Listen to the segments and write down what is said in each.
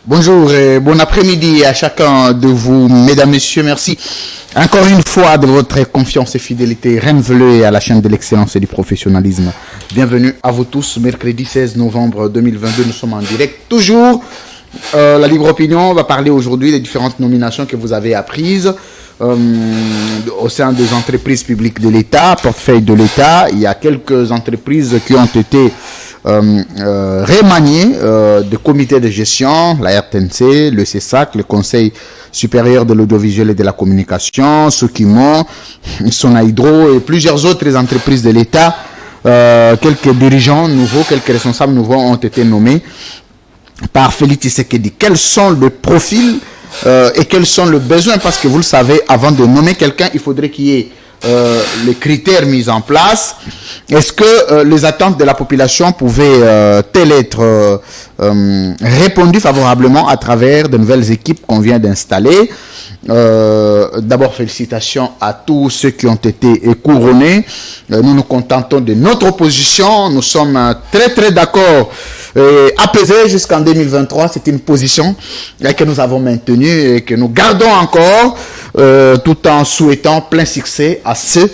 Bonjour et bon après-midi à chacun de vous, mesdames, messieurs, merci encore une fois de votre confiance et fidélité renouvelée à la chaîne de l'excellence et du professionnalisme. Bienvenue à vous tous, mercredi 16 novembre 2022, nous sommes en direct toujours. La Libre Opinion va parler aujourd'hui des différentes nominations que vous avez apprises au sein des entreprises publiques de l'État, portefeuille de l'État. Il y a quelques entreprises qui ont été remaniées de comités de gestion, la RTNC, le CESAC, le Conseil supérieur de l'audiovisuel et de la communication, Sokimon, Sonaïdro et plusieurs autres entreprises de l'État. Quelques dirigeants nouveaux, quelques responsables nouveaux ont été nommés par Félix Tshisekedi. Quels sont les profils et quels sont les besoins? Parce que vous le savez, avant de nommer quelqu'un, il faudrait qu'il y ait les critères mis en place. Est-ce que les attentes de la population pouvaient-elles être répondues favorablement à travers de nouvelles équipes qu'on vient d'installer? D'abord, félicitations à tous ceux qui ont été couronnés. Nous nous contentons de notre position. Nous sommes très d'accord, apaisés jusqu'en 2023. C'est une position que nous avons maintenue et que nous gardons encore, tout en souhaitant plein succès à ceux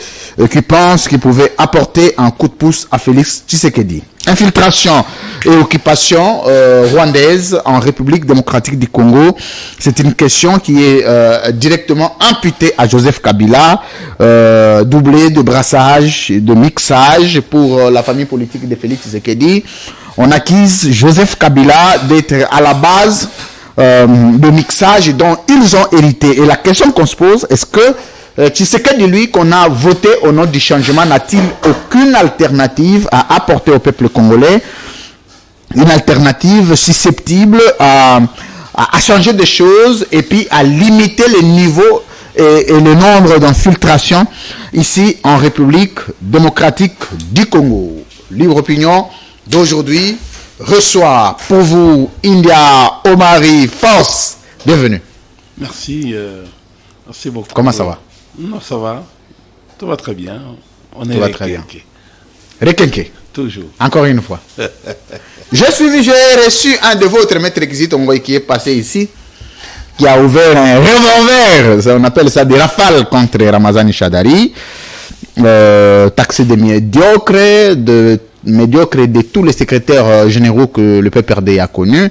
qui pensent qu'ils pouvaient apporter un coup de pouce à Félix Tshisekedi. Infiltration et occupation rwandaise en République démocratique du Congo, c'est une question qui est directement imputée à Joseph Kabila, doublé de brassage et de mixage pour la famille politique de Félix Tshisekedi. On accuse Joseph Kabila d'être à la base de mixage dont ils ont hérité. Et la question qu'on se pose, est-ce que Tshisekedi, lui, qu'on a voté au nom du changement, n'a-t-il aucune alternative à apporter au peuple congolais? Une alternative susceptible à changer des choses et puis à limiter les niveaux et le nombre d'infiltrations ici en République démocratique du Congo. Libre Opinion d'aujourd'hui reçoit pour vous India Omari Force. Bienvenue. Merci. Merci beaucoup. Comment ça va? Non, ça va. Tout va très bien. Tout va très bien. Requinqué. Toujours. Encore une fois. J'ai reçu un de votre maîtres réquisites qui est passé ici, qui a ouvert un revolver, on appelle ça des rafales contre Ramazani Chadari, taxé de médiocre de tous les secrétaires généraux que le PPRD a connus.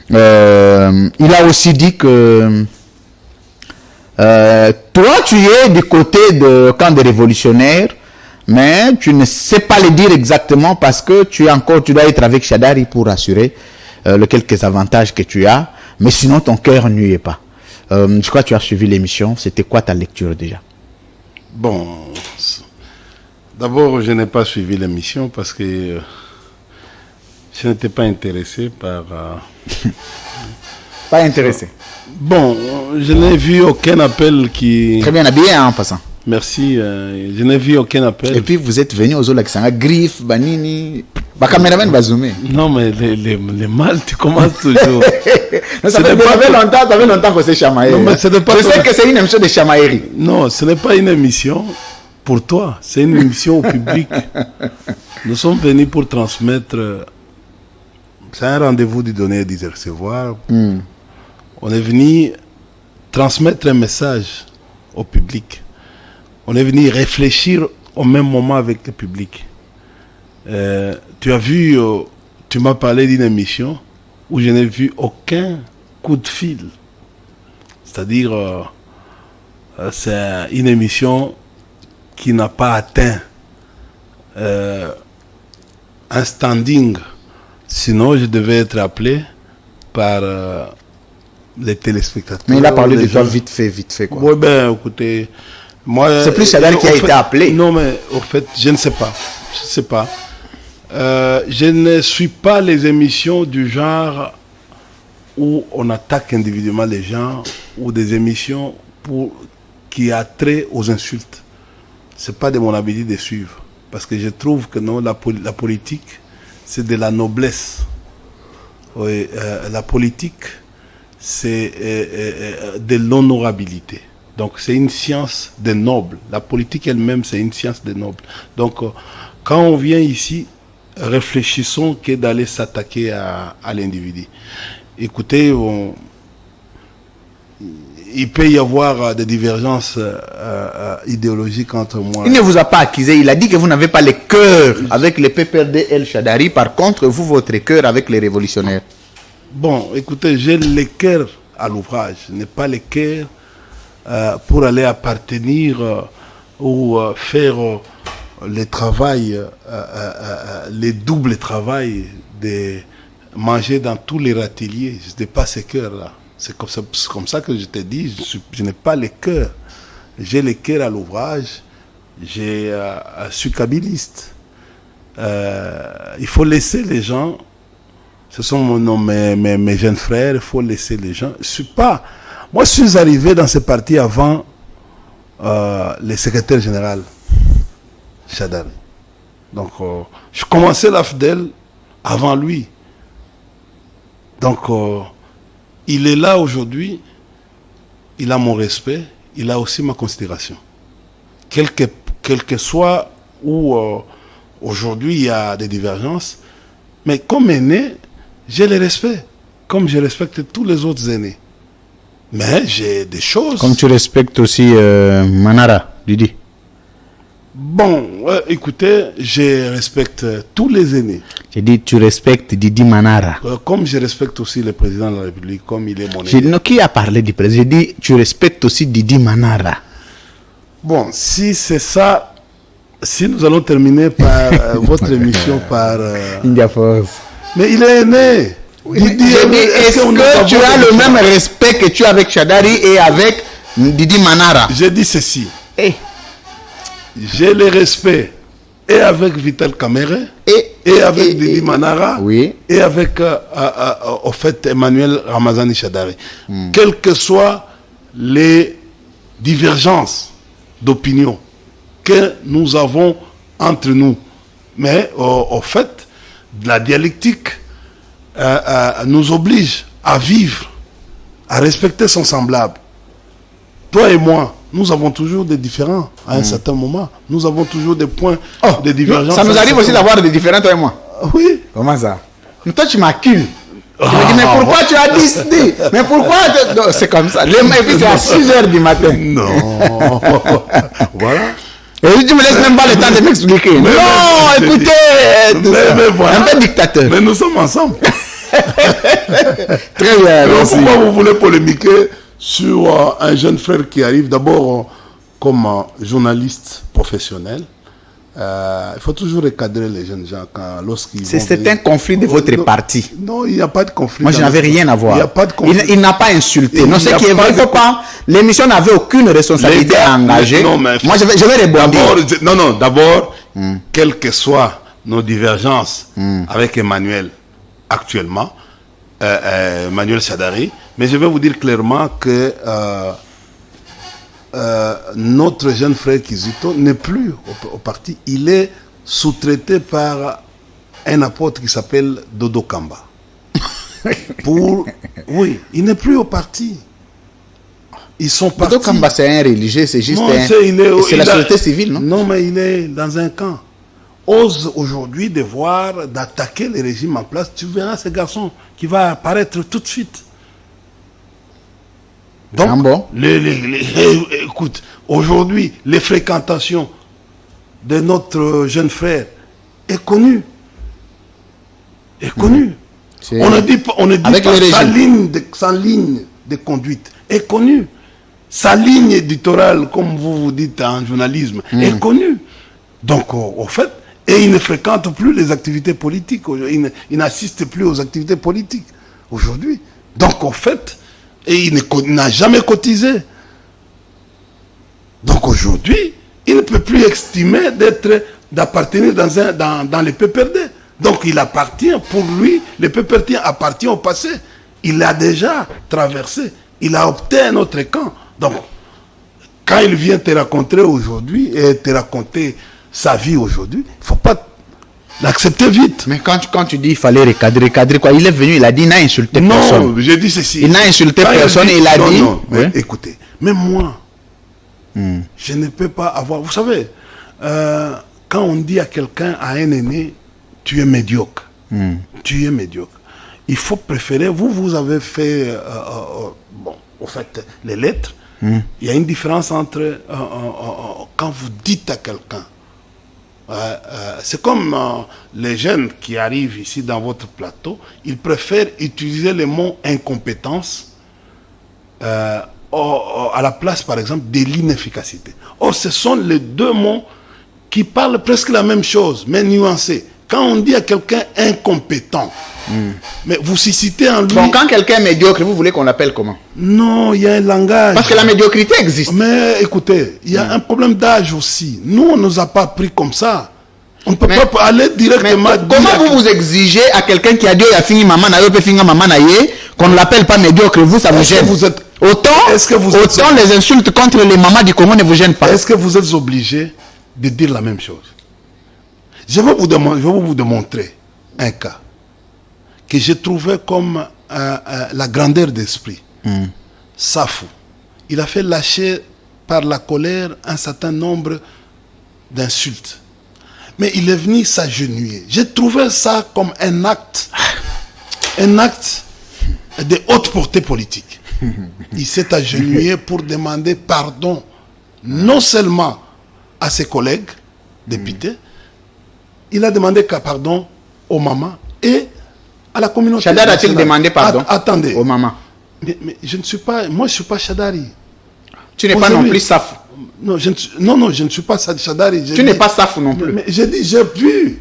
Il a aussi dit que toi, tu es du côté de camp des révolutionnaires, mais tu ne sais pas le dire exactement parce que tu dois être avec Chadari pour assurer les quelques avantages que tu as, mais sinon ton cœur n'y est pas. Je crois que tu as suivi l'émission. C'était quoi ta lecture déjà? Bon, d'abord, je n'ai pas suivi l'émission parce que je n'étais pas intéressé par... Pas intéressé. Bon, je n'ai vu aucun appel qui... Très bien habillé, hein, en passant. Merci. Je n'ai vu aucun appel. Et puis, vous êtes venu aux Olakisanga, Griffe, Banini... Ma caméraman va zoomer. Non, mais les mâles, tu commences toujours. Non, ça fait longtemps que c'est chamaillé. Je sais que c'est une émission de chamaillerie. Non, ce n'est pas une émission pour toi. C'est une émission au public. Nous sommes venus pour transmettre... C'est un rendez-vous du donner et du recevoir. On est venu transmettre un message au public. On est venu réfléchir au même moment avec le public. Tu as vu, tu m'as parlé d'une émission où je n'ai vu aucun coup de fil. C'est-à-dire, c'est une émission qui n'a pas atteint un standing. Sinon, je devais être appelé par les téléspectateurs. Mais il a parlé de toi vite fait, quoi. Oui, ben, écoutez, moi... C'est plus Chadari qui a été appelé. Non, mais au fait, je ne sais pas. Je ne sais pas. Je ne suis pas les émissions du genre où on attaque individuellement les gens ou des émissions qui a trait aux insultes. Ce n'est pas de mon habitude de suivre. Parce que je trouve que non, la politique, c'est de la noblesse. Oui, la politique, c'est de l'honorabilité. Donc, c'est une science des nobles. La politique elle-même, c'est une science des nobles. Donc, quand on vient ici, réfléchissons que d'aller s'attaquer à l'individu. écoutez, il peut y avoir des divergences idéologiques entre moi. Il ne vous a pas accusé, il a dit que vous n'avez pas le cœur avec les PPRD El Shadari, par contre, vous, votre cœur avec les révolutionnaires. Bon, écoutez, j'ai le cœur à l'ouvrage, je n'ai pas le cœur pour aller appartenir ou faire le travail, le double travail de manger dans tous les râteliers. Je n'ai pas ce cœur-là. C'est comme ça que je te dis, je n'ai pas le cœur. J'ai le cœur à l'ouvrage, je suis kabyliste. Il faut laisser les gens, ce sont mes jeunes frères, il faut laisser les gens. Moi, je suis arrivé dans ce parti avant le secrétaire général Shadari. Donc, je commençais l'AFDEL avant lui. Donc, il est là aujourd'hui, il a mon respect, il a aussi ma considération. Quel que soit où aujourd'hui il y a des divergences, mais comme aîné, j'ai le respect, comme je respecte tous les autres aînés. Mais j'ai des choses... Comme tu respectes aussi Manara, Didi. Bon, écoutez, je respecte tous les aînés. J'ai dit, tu respectes Didi Manara. Comme je respecte aussi le président de la République, comme il est mon aîné. J'ai dit, non, qui a parlé du président? J'ai dit, tu respectes aussi Didi Manara. Bon, si c'est ça, si nous allons terminer par votre émission par... India Force. Mais il est aîné. Didi, est-ce que tu as le même respect que tu as avec Shadari et avec Didi Manara? J'ai dit ceci. Hey. J'ai le respect et avec Vital Kamere et avec Didi Manara, oui. Et avec au fait Emmanuel Ramazani Shadari. Quelles que soient les divergences d'opinion que nous avons entre nous, mais au fait la dialectique nous oblige à vivre, à respecter son semblable. Toi et moi, nous avons toujours des différends à un certain moment. Nous avons toujours des points de divergence. Ça nous arrive aussi d'avoir des différends, toi et moi. Oui. Comment ça? Mais toi, tu m'accuses. Tu me dis, mais pourquoi tu as dit? Mais pourquoi? Non, c'est comme ça. Et puis c'est à 6h du matin. Non. Voilà. Et tu me laisses même pas le temps de m'expliquer. Non, écoutez. Mais voilà. Un peu dictateur. Mais nous sommes ensemble. Très bien. Alors, pourquoi vous voulez polémiquer sur un jeune frère qui arrive d'abord comme journaliste professionnel? Il faut toujours recadrer les jeunes gens lorsqu'ils c'est un conflit de votre parti. Non, il n'y a pas de conflit. Moi, je n'avais rien à voir. Il n'y a pas de conflit. Il n'a pas insulté. Non, ce qui est vrai, il faut pas. L'émission n'avait aucune responsabilité à engager. Non, mais moi, je vais rebondir. D'abord, quelles que soient nos divergences avec Emmanuel actuellement, Emmanuel Shadari, mais je vais vous dire clairement que notre jeune frère Kizito n'est plus au parti. Il est sous-traité par un apôtre qui s'appelle Dodo Kamba. Oui, il n'est plus au parti. Ils sont partis. Dodo Kamba, c'est un religieux, c'est juste c'est la société civile, non? Non, mais il est dans un camp. Ose aujourd'hui d'attaquer le régime en place. Tu verras ce garçon qui va apparaître tout de suite. Donc, écoute, aujourd'hui, les fréquentations de notre jeune frère est connue. On ne dit pas sa ligne de conduite est connue. Sa ligne éditoriale, comme vous dites en journalisme, est connue. Donc, au fait, et il ne fréquente plus les activités politiques. Il n'assiste plus aux activités politiques aujourd'hui. Donc, au fait, et il n'a jamais cotisé. Donc aujourd'hui, il ne peut plus estimer d'appartenir dans les PPRD. Donc il appartient, pour lui, le PPRD appartient au passé. Il l'a déjà traversé. Il a opté un autre camp. Donc, quand il vient te raconter aujourd'hui et te raconter sa vie aujourd'hui, il ne faut pas l'accepter vite. Mais quand tu dis qu'il fallait recadrer quoi? Il est venu, il a dit il n'a insulté personne. Non, j'ai dit ceci. Il n'a insulté personne, il a dit... Non, mais écoutez, même moi, je ne peux pas avoir... Vous savez, quand on dit à quelqu'un, à un aîné, tu es médiocre. Tu es médiocre. il faut préférer. Vous avez fait, bon, au fait, les lettres. Il y a une différence entre quand vous dites à quelqu'un. C'est comme les jeunes qui arrivent ici dans votre plateau, ils préfèrent utiliser le mot incompétence à la place, par exemple, de l'inefficacité. Or, ce sont les deux mots qui parlent presque la même chose, mais nuancés. Quand on dit à quelqu'un incompétent, mais vous suscitez en lui... Bon, quand quelqu'un est médiocre, vous voulez qu'on l'appelle comment? Non, il y a un langage. Parce que la médiocrité existe. Mais écoutez, il y a un problème d'âge aussi. Nous, on ne nous a pas appris comme ça. On ne peut pas aller directement... Comment vous exigez à quelqu'un qui a dit « fini maman na yo, pe finga maman na ye » qu'on ne l'appelle pas médiocre, vous, ça vous gêne? Autant les insultes contre les mamans du Congo ne vous gênent pas. Est-ce que vous êtes obligé de dire la même chose? Je vais vous démontrer un cas que j'ai trouvé comme la grandeur d'esprit. Safou. Il a fait lâcher par la colère un certain nombre d'insultes. Mais il est venu s'agenouiller. J'ai trouvé ça comme un acte de haute portée politique. Il s'est agenouillé pour demander pardon, non seulement à ses collègues députés, il a demandé pardon aux mamans et à la communauté. Chadari a-t-il demandé pardon attendez. aux mamans? Mais je ne suis pas... Moi, je ne suis pas Chadari. Tu n'es pas non plus Safou. Non, je ne suis pas Chadari. Tu n'es pas Safou non plus. Mais j'ai dit, j'ai vu.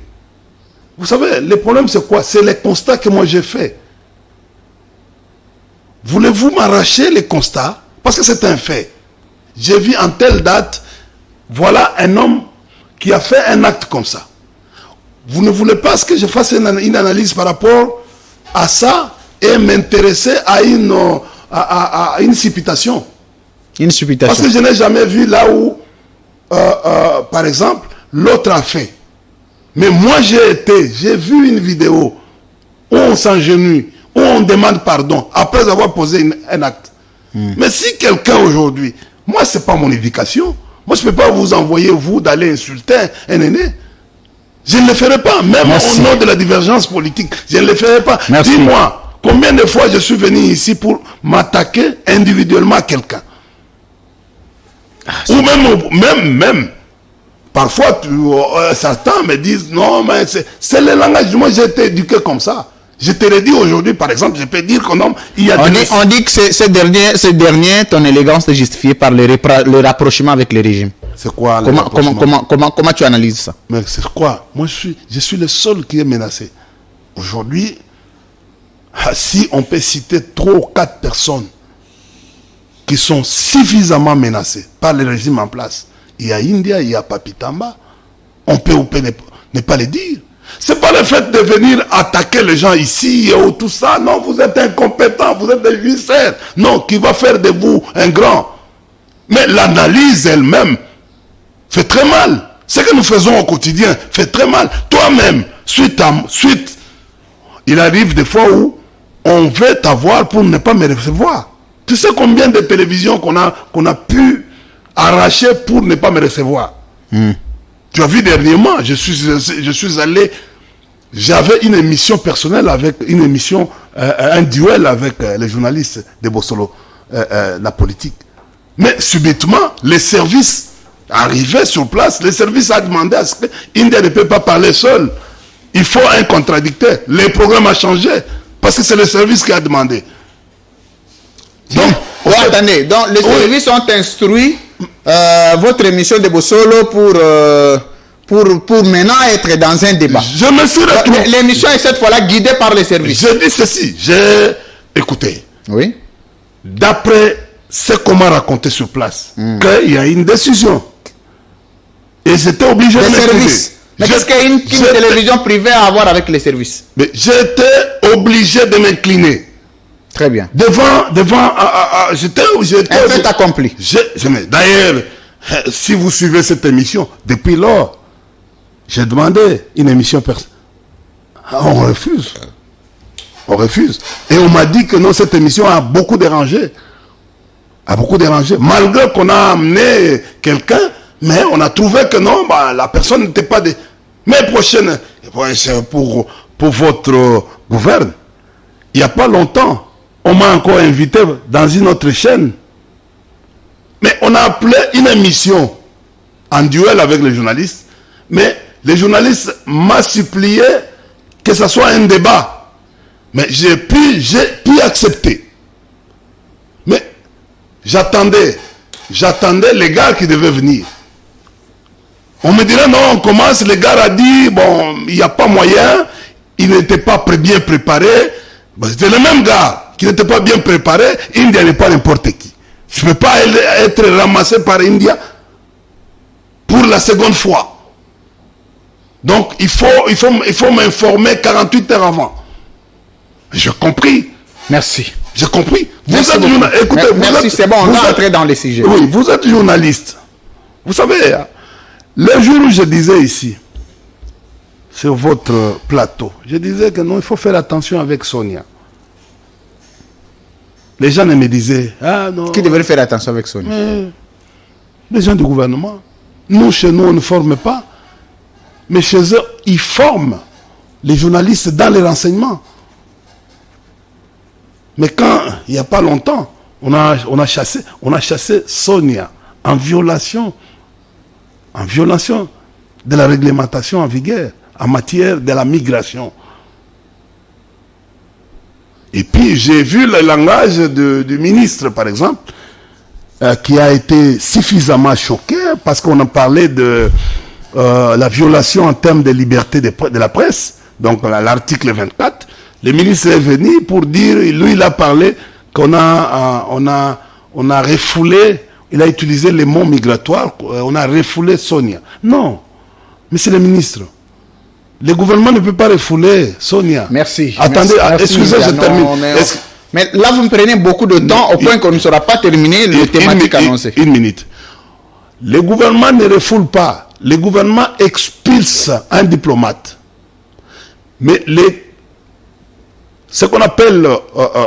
Vous savez, le problème, c'est quoi? C'est les constats que moi j'ai faits. Voulez-vous m'arracher les constats? Parce que c'est un fait. J'ai vu en telle date, voilà un homme qui a fait un acte comme ça. Vous ne voulez pas que je fasse une analyse par rapport à ça et m'intéresser à une supputation. Une supputation. Parce que je n'ai jamais vu là où, par exemple, l'autre a fait. Mais moi, j'ai vu une vidéo où on s'engenouille, où on demande pardon après avoir posé un acte. Mais si quelqu'un aujourd'hui, moi, ce n'est pas mon éducation. Moi, je ne peux pas vous envoyer, vous, d'aller insulter un aîné. Je ne le ferai pas, même au nom de la divergence politique. Je ne le ferai pas. Dis-moi, combien de fois je suis venu ici pour m'attaquer individuellement à quelqu'un? Ou même, parfois, certains me disent, non, mais c'est le langage. Moi, j'ai été éduqué comme ça. Je te l'ai dit aujourd'hui, par exemple, je peux dire qu'on il y a on dit que ces derniers, ton élégance est justifiée par le rapprochement avec le régime. C'est quoi comment tu analyses ça? Mais c'est quoi? Moi, je suis le seul qui est menacé. Aujourd'hui, si on peut citer 3 ou 4 personnes qui sont suffisamment menacées par le régime en place, il y a India, il y a Papitamba, on peut ou peut ne pas les dire. C'est pas le fait de venir attaquer les gens ici ou tout ça. Non, vous êtes incompétents, vous êtes des huissiers. Non, qui va faire de vous un grand. Mais l'analyse elle-même fait très mal. Ce que nous faisons au quotidien fait très mal. Toi-même, suite, il arrive des fois où on veut t'avoir pour ne pas me recevoir. Tu sais combien de télévisions qu'on a pu arracher pour ne pas me recevoir? Tu as vu dernièrement, je suis allé, j'avais une émission personnelle un duel avec les journalistes de Bossolo, la politique. Mais subitement, les services arrivaient sur place, les services a demandé à ce que India ne peut pas parler seul. Il faut un contradicteur. Le programme a changé parce que c'est le service qui a demandé. Donc, attendez, donc les services ont instruit votre émission de Bossolo pour maintenant être dans un débat. Je me suis retrouvé. L'émission est cette fois-là guidée par les services. Je dis ceci, j'ai écouté. Oui. D'après ce qu'on m'a raconté sur place, qu'il y a une décision. Et j'étais obligé de services. Mais qu'est-ce qu'une télévision privée a à voir avec les services? Mais j'étais obligé de m'incliner. Très bien. J'étais un fait accompli. D'ailleurs, si vous suivez cette émission, depuis lors, j'ai demandé une émission personnelle. On refuse. On refuse. Et on m'a dit que non, cette émission a beaucoup dérangé. Malgré qu'on a amené quelqu'un, mais on a trouvé que non, la personne n'était pas des... Mais prochaine, pour votre gouverne, il n'y a pas longtemps, on m'a encore invité dans une autre chaîne. Mais on a appelé une émission en duel avec les journalistes. Mais les journalistes m'ont supplié que ce soit un débat. Mais j'ai pu accepter. Mais j'attendais les gars qui devaient venir. On me dirait non, on commence, le gars a dit, bon, il n'y a pas moyen, il n'était pas bien préparé. Ben, c'était le même gars qui n'était pas bien préparé, India n'est pas n'importe qui. Je ne peux pas être ramassé par India pour la seconde fois. Donc il faut m'informer 48 heures avant. J'ai compris. Merci. J'ai compris. Merci, c'est bon, on va entrer dans les sujets. Oui, vous êtes journaliste. Vous savez, le jour où je disais ici, sur votre plateau, je disais que non, il faut faire attention avec Sonia. Les gens me disaient, ah non. Qui devrait faire attention avec Sonia? Les gens du gouvernement. Nous, chez nous, on ne forme pas. Mais chez eux, ils forment les journalistes dans les renseignements. Mais quand, il n'y a pas longtemps, on a chassé Sonia en violation de la réglementation en vigueur en matière de la migration. Et puis j'ai vu le langage du ministre, par exemple, qui a été suffisamment choqué parce qu'on a parlé de la violation en termes de liberté de la presse, donc l'article 24. Le ministre est venu pour dire, lui il a parlé qu'on a refoulé, il a utilisé les mots migratoires, on a refoulé Sonia. Non, monsieur le ministre, le gouvernement ne peut pas refouler Sonia. Merci. Attendez, excusez, je termine. Mais là, vous me prenez beaucoup de temps au point qu'on ne sera pas terminé le thématique annoncé. Une minute. Le gouvernement ne refoule pas. Le gouvernement expulse un diplomate. Mais ce qu'on appelle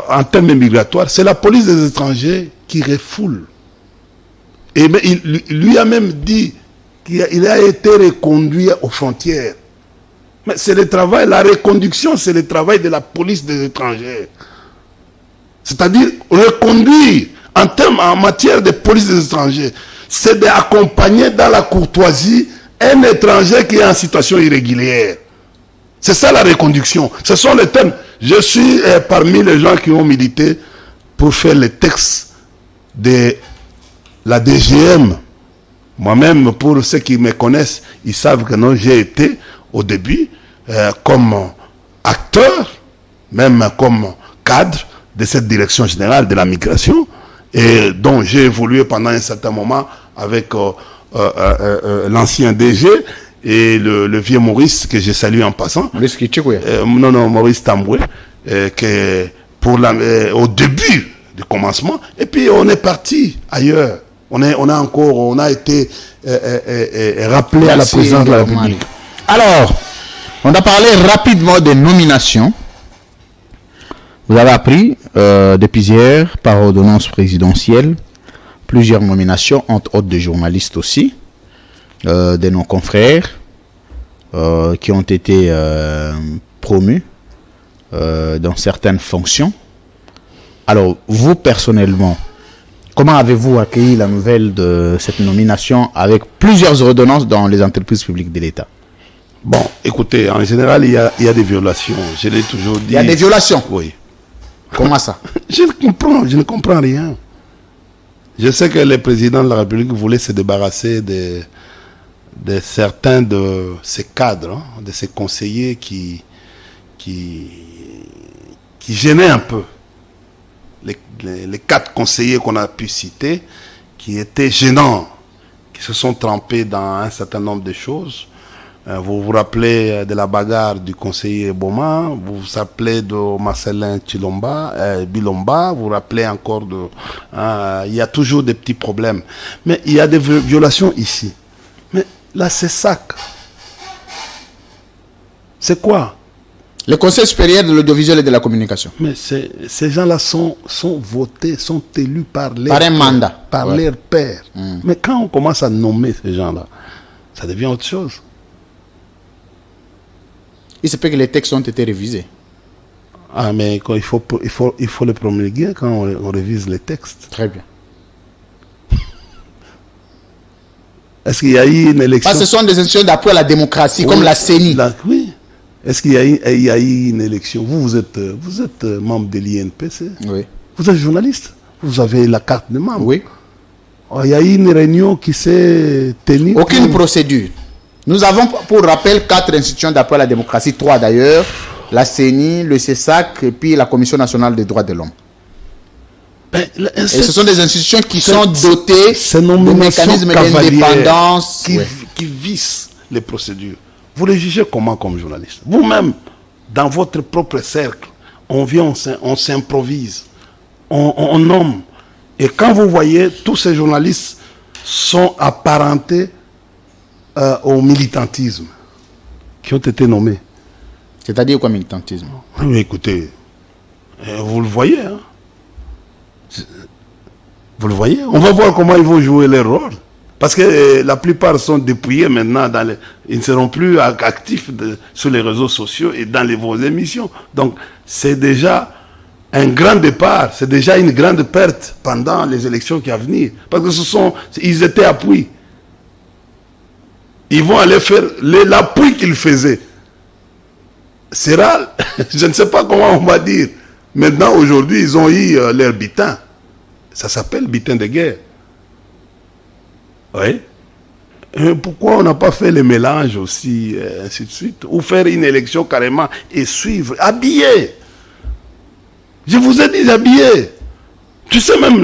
en termes migratoires, c'est la police des étrangers qui refoule. Et lui a même dit qu'il a été reconduit aux frontières. Mais c'est le travail, la reconduction, c'est le travail de la police des étrangers. C'est-à-dire reconduire en matière de police des étrangers, c'est d'accompagner dans la courtoisie un étranger qui est en situation irrégulière. C'est ça la reconduction. Ce sont les thèmes. Je suis parmi les gens qui ont milité pour faire les textes de la DGM. Moi-même, pour ceux qui me connaissent, ils savent que non, j'ai été au début comme acteur, même comme cadre de cette direction générale de la migration, et dont j'ai évolué pendant un certain moment avec l'ancien DG et le vieux Maurice, que je salue en passant. Maurice Kitchikouya. Maurice Tamboué, au début du commencement, et puis on est parti ailleurs. On a été rappelé à la présidence de la République. Alors, on a parlé rapidement des nominations. Vous avez appris depuis hier, par ordonnance présidentielle, plusieurs nominations, entre autres de journalistes aussi, de nos confrères, qui ont été promus dans certaines fonctions. Alors, vous personnellement, comment avez-vous accueilli la nouvelle de cette nomination avec plusieurs ordonnances dans les entreprises publiques de l'État? Bon, écoutez, en général, il y a des violations. Je l'ai toujours dit. Il y a des violations? Oui. Comment ça? Je ne comprends rien. Je sais que le président de la République voulait se débarrasser de certains de ses cadres, de ses conseillers qui gênaient un peu. Les 4 conseillers qu'on a pu citer, qui étaient gênants, qui se sont trempés dans un certain nombre de choses. Vous vous rappelez de la bagarre du conseiller Boma, vous vous rappelez de Marcelin Bilomba, vous vous rappelez encore il y a toujours des petits problèmes. Mais il y a des violations ici. Mais là, c'est ça. C'est quoi? Le Conseil supérieur de l'audiovisuel et de la communication. Mais ces gens-là sont votés, sont élus par un mandat. Par leurs pairs. Mais quand on commence à nommer ces gens-là, ça devient autre chose. Il se peut que les textes ont été révisés. Ah, mais il faut le promulguer quand on révise les textes. Très bien. Est-ce qu'il y a eu une élection? Parce que ce sont des institutions d'appui à la démocratie, oui, comme la CENI. Oui. Est-ce qu'il y a eu une élection? Vous êtes membre de l'INPC. Oui. Vous êtes journaliste. Vous avez la carte de membre. Oui. Il y a eu une réunion qui s'est tenue. Aucune procédure. Nous avons, pour rappel, 4 institutions d'appui à la démocratie, 3 d'ailleurs. La CENI, le CESAC et puis la Commission nationale des droits de l'homme. Et ce sont des institutions qui sont dotées de mécanismes d'indépendance qui vissent les procédures. Vous les jugez comment comme journaliste? Vous-même, dans votre propre cercle, on vient, on s'improvise, on nomme. Et quand vous voyez, tous ces journalistes sont apparentés au militantisme qui ont été nommés. C'est-à-dire quoi, militantisme? Oui, écoutez, vous le voyez, hein? Vous le voyez? On va voir comment ils vont jouer leur rôle. Parce que la plupart sont dépouillés maintenant. Ils ne seront plus actifs sur les réseaux sociaux et dans vos émissions. Donc, c'est déjà un grand départ. C'est déjà une grande perte pendant les élections qui vont venir. Parce que ils étaient appuyés. Ils vont aller faire l'appui qu'ils faisaient. Sera, je ne sais pas comment on va dire. Maintenant, aujourd'hui, ils ont eu leur butin. Ça s'appelle butin de guerre. Oui. Et pourquoi on n'a pas fait les mélanges aussi, ainsi de suite? Ou faire une élection carrément et suivre, habillé. Je vous ai dit habillé. Tu sais même,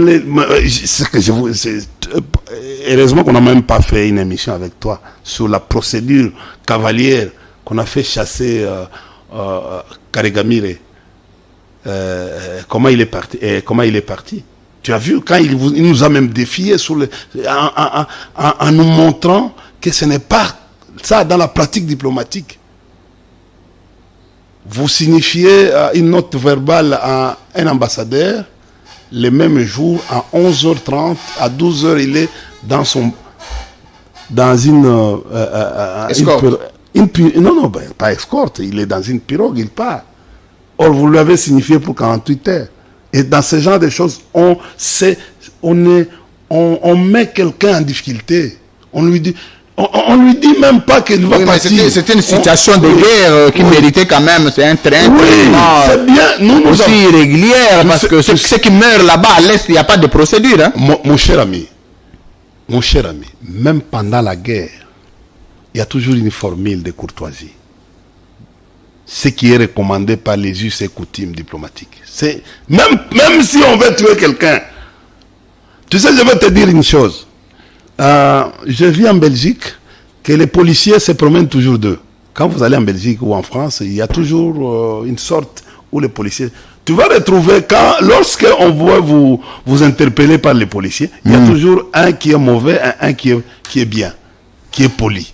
heureusement qu'on n'a même pas fait une émission avec toi sur la procédure cavalière qu'on a fait chasser Karegamire. Comment il est parti. Tu as vu quand il nous a même défié en nous montrant que ce n'est pas ça dans la pratique diplomatique. Vous signifiez une note verbale à un ambassadeur, le même jour, à 11h30, à 12h, il est dans une escorte. Non, pas escorte, il est dans une pirogue, il part. Or, vous l'avez signifié pour 48 heures. Et dans ce genre de choses, on met quelqu'un en difficulté. On lui dit même pas qu'il va partir. C'était une situation de guerre qui méritait quand même. C'est un train c'est bien. Aussi irrégulière parce que ceux qui meurent là-bas à l'Est, il n'y a pas de procédure. Hein? Mon cher ami, même pendant la guerre, il y a toujours une formule de courtoisie. Ce qui est recommandé par les us et coutumes diplomatiques. C'est même si on veut tuer quelqu'un. Tu sais, je vais te dire une chose. Je vis en Belgique que les policiers se promènent toujours d'eux. Quand vous allez en Belgique ou en France, il y a toujours une sorte où les policiers... Tu vas retrouver lorsque on voit vous interpeller par les policiers, il y a toujours un qui est mauvais et un qui est bien, qui est poli.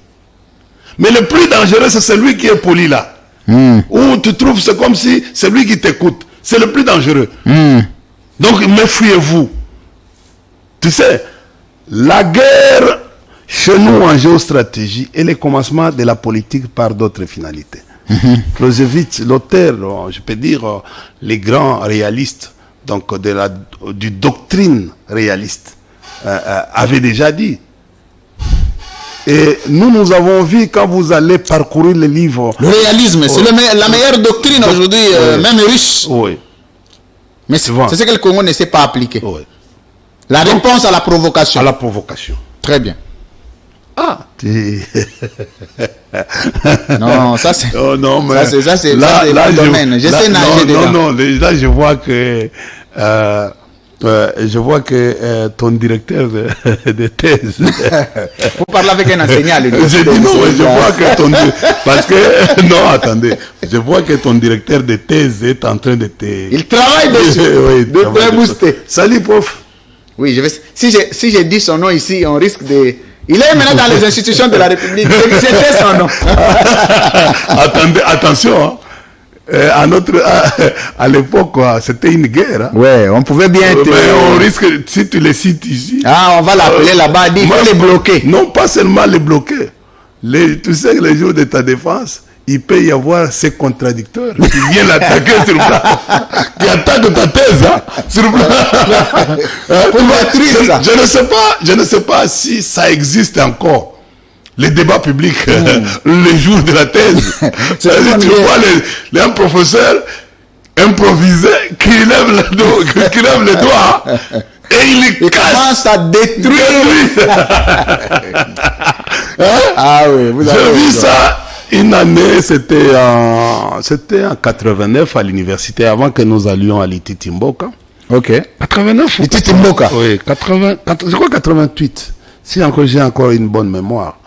Mais le plus dangereux, c'est celui qui est poli là. Où tu trouves, c'est comme si c'est lui qui t'écoute. C'est le plus dangereux. Donc, méfiez-vous. Tu sais, la guerre, chez nous en géostratégie, est le commencement de la politique par d'autres finalités. Clausewitz, l'auteur, je peux dire, les grands réalistes, donc du doctrine réaliste, avait déjà dit. Et nous avons vu quand vous allez parcourir les livres. Le réalisme, c'est la meilleure doctrine aujourd'hui, même russe. Oui. Mais c'est ce que le Congo ne sait pas appliquer. Oui. La réponse à la provocation. À la provocation. Très bien. Ah, non, ça c'est. Oh, non, mais ça c'est le domaine. J'essaie de nager dedans. Non, là je vois que. Je vois que ton directeur de thèse. Vous parlez avec un enseignant. J'ai dit non, je vois que ton. Parce que. Non, attendez. Je vois que ton directeur de thèse est en train de te. Il travaille dessus. Oui, de te booster. Salut, prof. Oui, si j'ai dit son nom ici, on risque de. Il est maintenant dans les institutions de la République. C'était son nom. Attendez, attention. Hein. À l'époque, c'était une guerre. Hein. Ouais, on pouvait bien mais on risque, si tu les cites ici. Ah, on va l'appeler là-bas, il faut les bloquer. Non, pas seulement les bloquer. Tu sais que les jours de ta défense, il peut y avoir ces contradicteurs qui viennent l'attaquer sur le plan, qui attaquent ta thèse, hein, sur le plan. Je ne sais pas si ça existe encore. Les débats publics, le jour de la thèse. C'est-à-dire, tu vois un professeur improvisé qui lève le doigt et il commence à détruire. Ah oui, vous avez vu ça. Une année, c'était en 89 à l'université, avant que nous allions à l'Ititimboka. Ok. 89. l'Ititimboka. Oui, je crois 88. Si encore j'ai encore une bonne mémoire.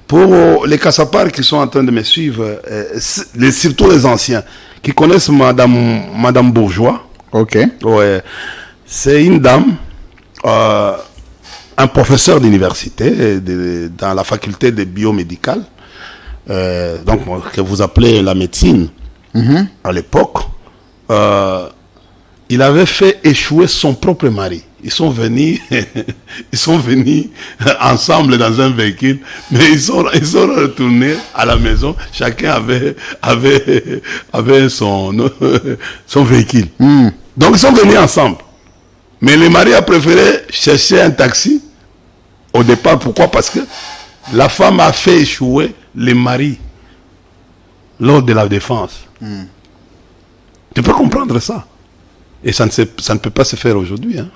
Pour les Kassapars qui sont en train de me suivre, surtout les anciens, qui connaissent Madame Bourgeois. Ok. Ouais. C'est une dame, un professeur d'université dans la faculté de biomédicale. Donc que vous appelez la médecine à l'époque, il avait fait échouer son propre mari. Ils sont venus ensemble dans un véhicule, mais ils sont retournés à la maison. Chacun avait son véhicule. Donc ils sont venus ensemble. Mais le mari a préféré chercher un taxi au départ. Pourquoi? Parce que la femme a fait échouer le mari lors de la défense. Tu peux comprendre ça. Et ça ne peut pas se faire aujourd'hui. Hein.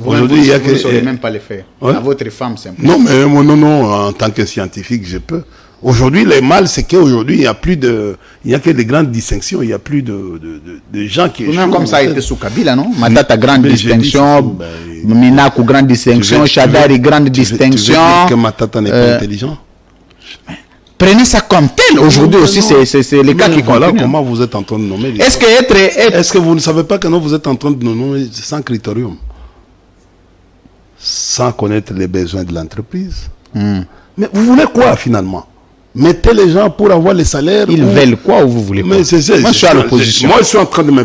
Aujourd'hui, il y a que... Vous ne saurez même pas le faire. Ouais. À votre femme, c'est non, mais non, en tant que scientifique, je peux. Aujourd'hui, le mal, c'est qu'aujourd'hui, il n'y a que des grandes distinctions. Il n'y a plus de gens qui... Même comme ça a été sous Kabila, non? Matata, grande distinction. Minakou, grande distinction. Chadari, grande distinction. Tu veux dire que Matata n'est pas intelligent? Prenez ça comme tel. Aujourd'hui aussi, c'est les cas qui voilà comment vous êtes en train de nommer. Est-ce que vous ne savez pas que non, vous êtes en train de nous nommer sans critérium, sans connaître les besoins de l'entreprise? Mais vous voulez quoi finalement? Mettez les gens pour avoir les salaires. Ils veulent quoi ou vous voulez pas? Moi, je suis à l'opposition. Moi, je suis en train de me...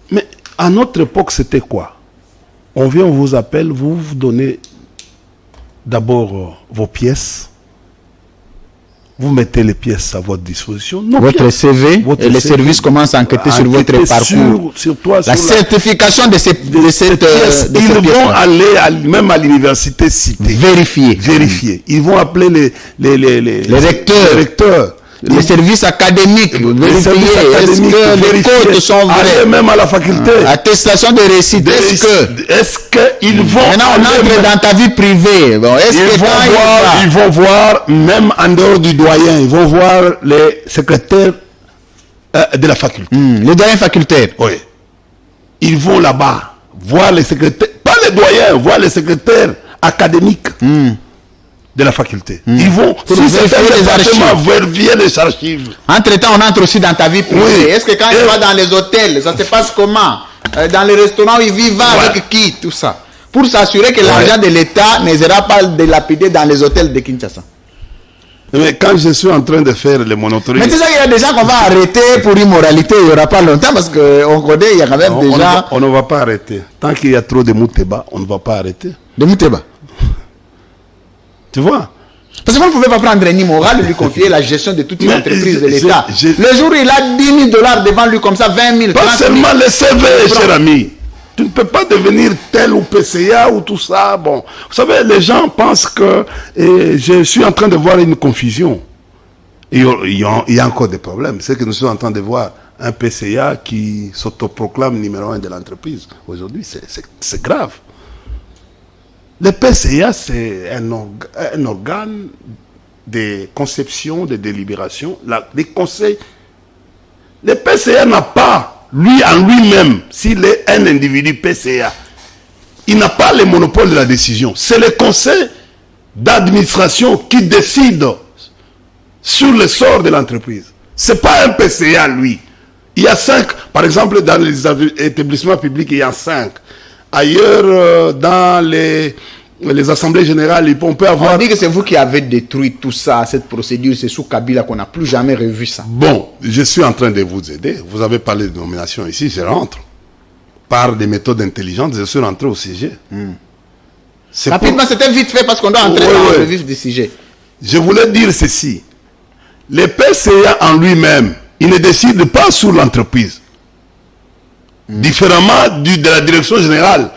Mais à notre époque, c'était quoi? On vient, on vous appelle, vous donnez d'abord vos pièces. Vous mettez les pièces à votre disposition. Votre CV, et les services commencent à enquêter sur votre parcours. Sur toi, la certification de cette pièce. Ils vont aller même à l'université citée. Vérifier. Ils vont appeler les recteurs. Les services académiques, vérifier est-ce que les codes sont vrais. Aller même à la faculté. Attestation de réussite. Est-ce qu'ils vont... Maintenant, on entre dans ta vie privée. Bon, ils vont voir, même en dehors du doyen, ils vont voir les secrétaires de la faculté. Les doyens facultaires. Oui. Ils vont là-bas voir les secrétaires, pas les doyens, voir les secrétaires académiques. De la faculté. Ils vont vérifier les archives. Entre-temps, on entre aussi dans ta vie privée. Oui. Est-ce que quand tu vas dans les hôtels, ça se passe comment? Dans les restaurants, ils vivent avec qui? Tout ça. Pour s'assurer que l'argent de l'État ne sera pas dilapidé dans les hôtels de Kinshasa. Mais quand je suis en train de faire les monitoring... Mais tu sais qu'il y a des gens qu'on va arrêter pour immoralité, il n'y aura pas longtemps parce qu'on connaît, il y a quand même des gens... On ne va pas arrêter. Tant qu'il y a trop de Mouteba, on ne va pas arrêter. De Mouteba? Tu vois? Parce que vous ne pouvez pas prendre un immoral et lui confier la gestion de toute une entreprise de l'État. Le jour où il a 10 000 $ devant lui comme ça, 20 000, 30 000... Pas seulement le CV, cher ami. Tu ne peux pas devenir tel ou PCA ou tout ça. Bon, vous savez, les gens pensent que... je suis en train de voir une confusion. Il y a encore des problèmes. C'est que nous sommes en train de voir un PCA qui s'autoproclame numéro 1 de l'entreprise. Aujourd'hui, c'est grave. Le PCA, c'est un organe de conception, de délibération, des conseils. Le PCA n'a pas, en lui-même, s'il est un individu PCA, il n'a pas le monopole de la décision. C'est le conseil d'administration qui décide sur le sort de l'entreprise. Ce n'est pas un PCA, lui. Il y a 5, par exemple, dans les établissements publics, il y a 5. Ailleurs, dans les assemblées générales, on peut avoir... On dit que c'est vous qui avez détruit tout ça, cette procédure, c'est sous Kabila qu'on n'a plus jamais revu ça. Bon, je suis en train de vous aider. Vous avez parlé de nomination ici, je rentre. Par des méthodes intelligentes, je suis rentré au sujet. Rapidement, c'était vite fait parce qu'on doit entrer dans le vif du sujet. Je voulais dire ceci. le PCA en lui-même, il ne décide pas sur l'entreprise. Différemment de la direction générale.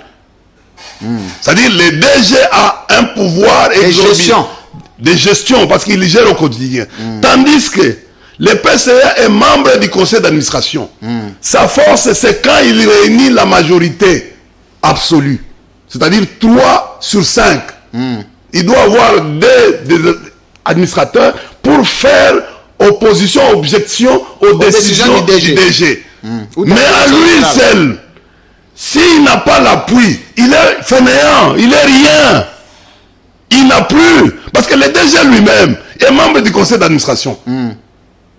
C'est-à-dire, le DG a un pouvoir de gestion, parce qu'il gère au quotidien. Tandis que le PCA est membre du conseil d'administration. Sa force, c'est quand il réunit la majorité absolue. C'est-à-dire 3 sur 5. Il doit avoir des administrateurs pour faire opposition, objection aux décisions du DG. Mais à lui seul, s'il n'a pas l'appui, il est fainéant, il est rien. Il n'a plus. Parce que le DG lui-même est membre du conseil d'administration.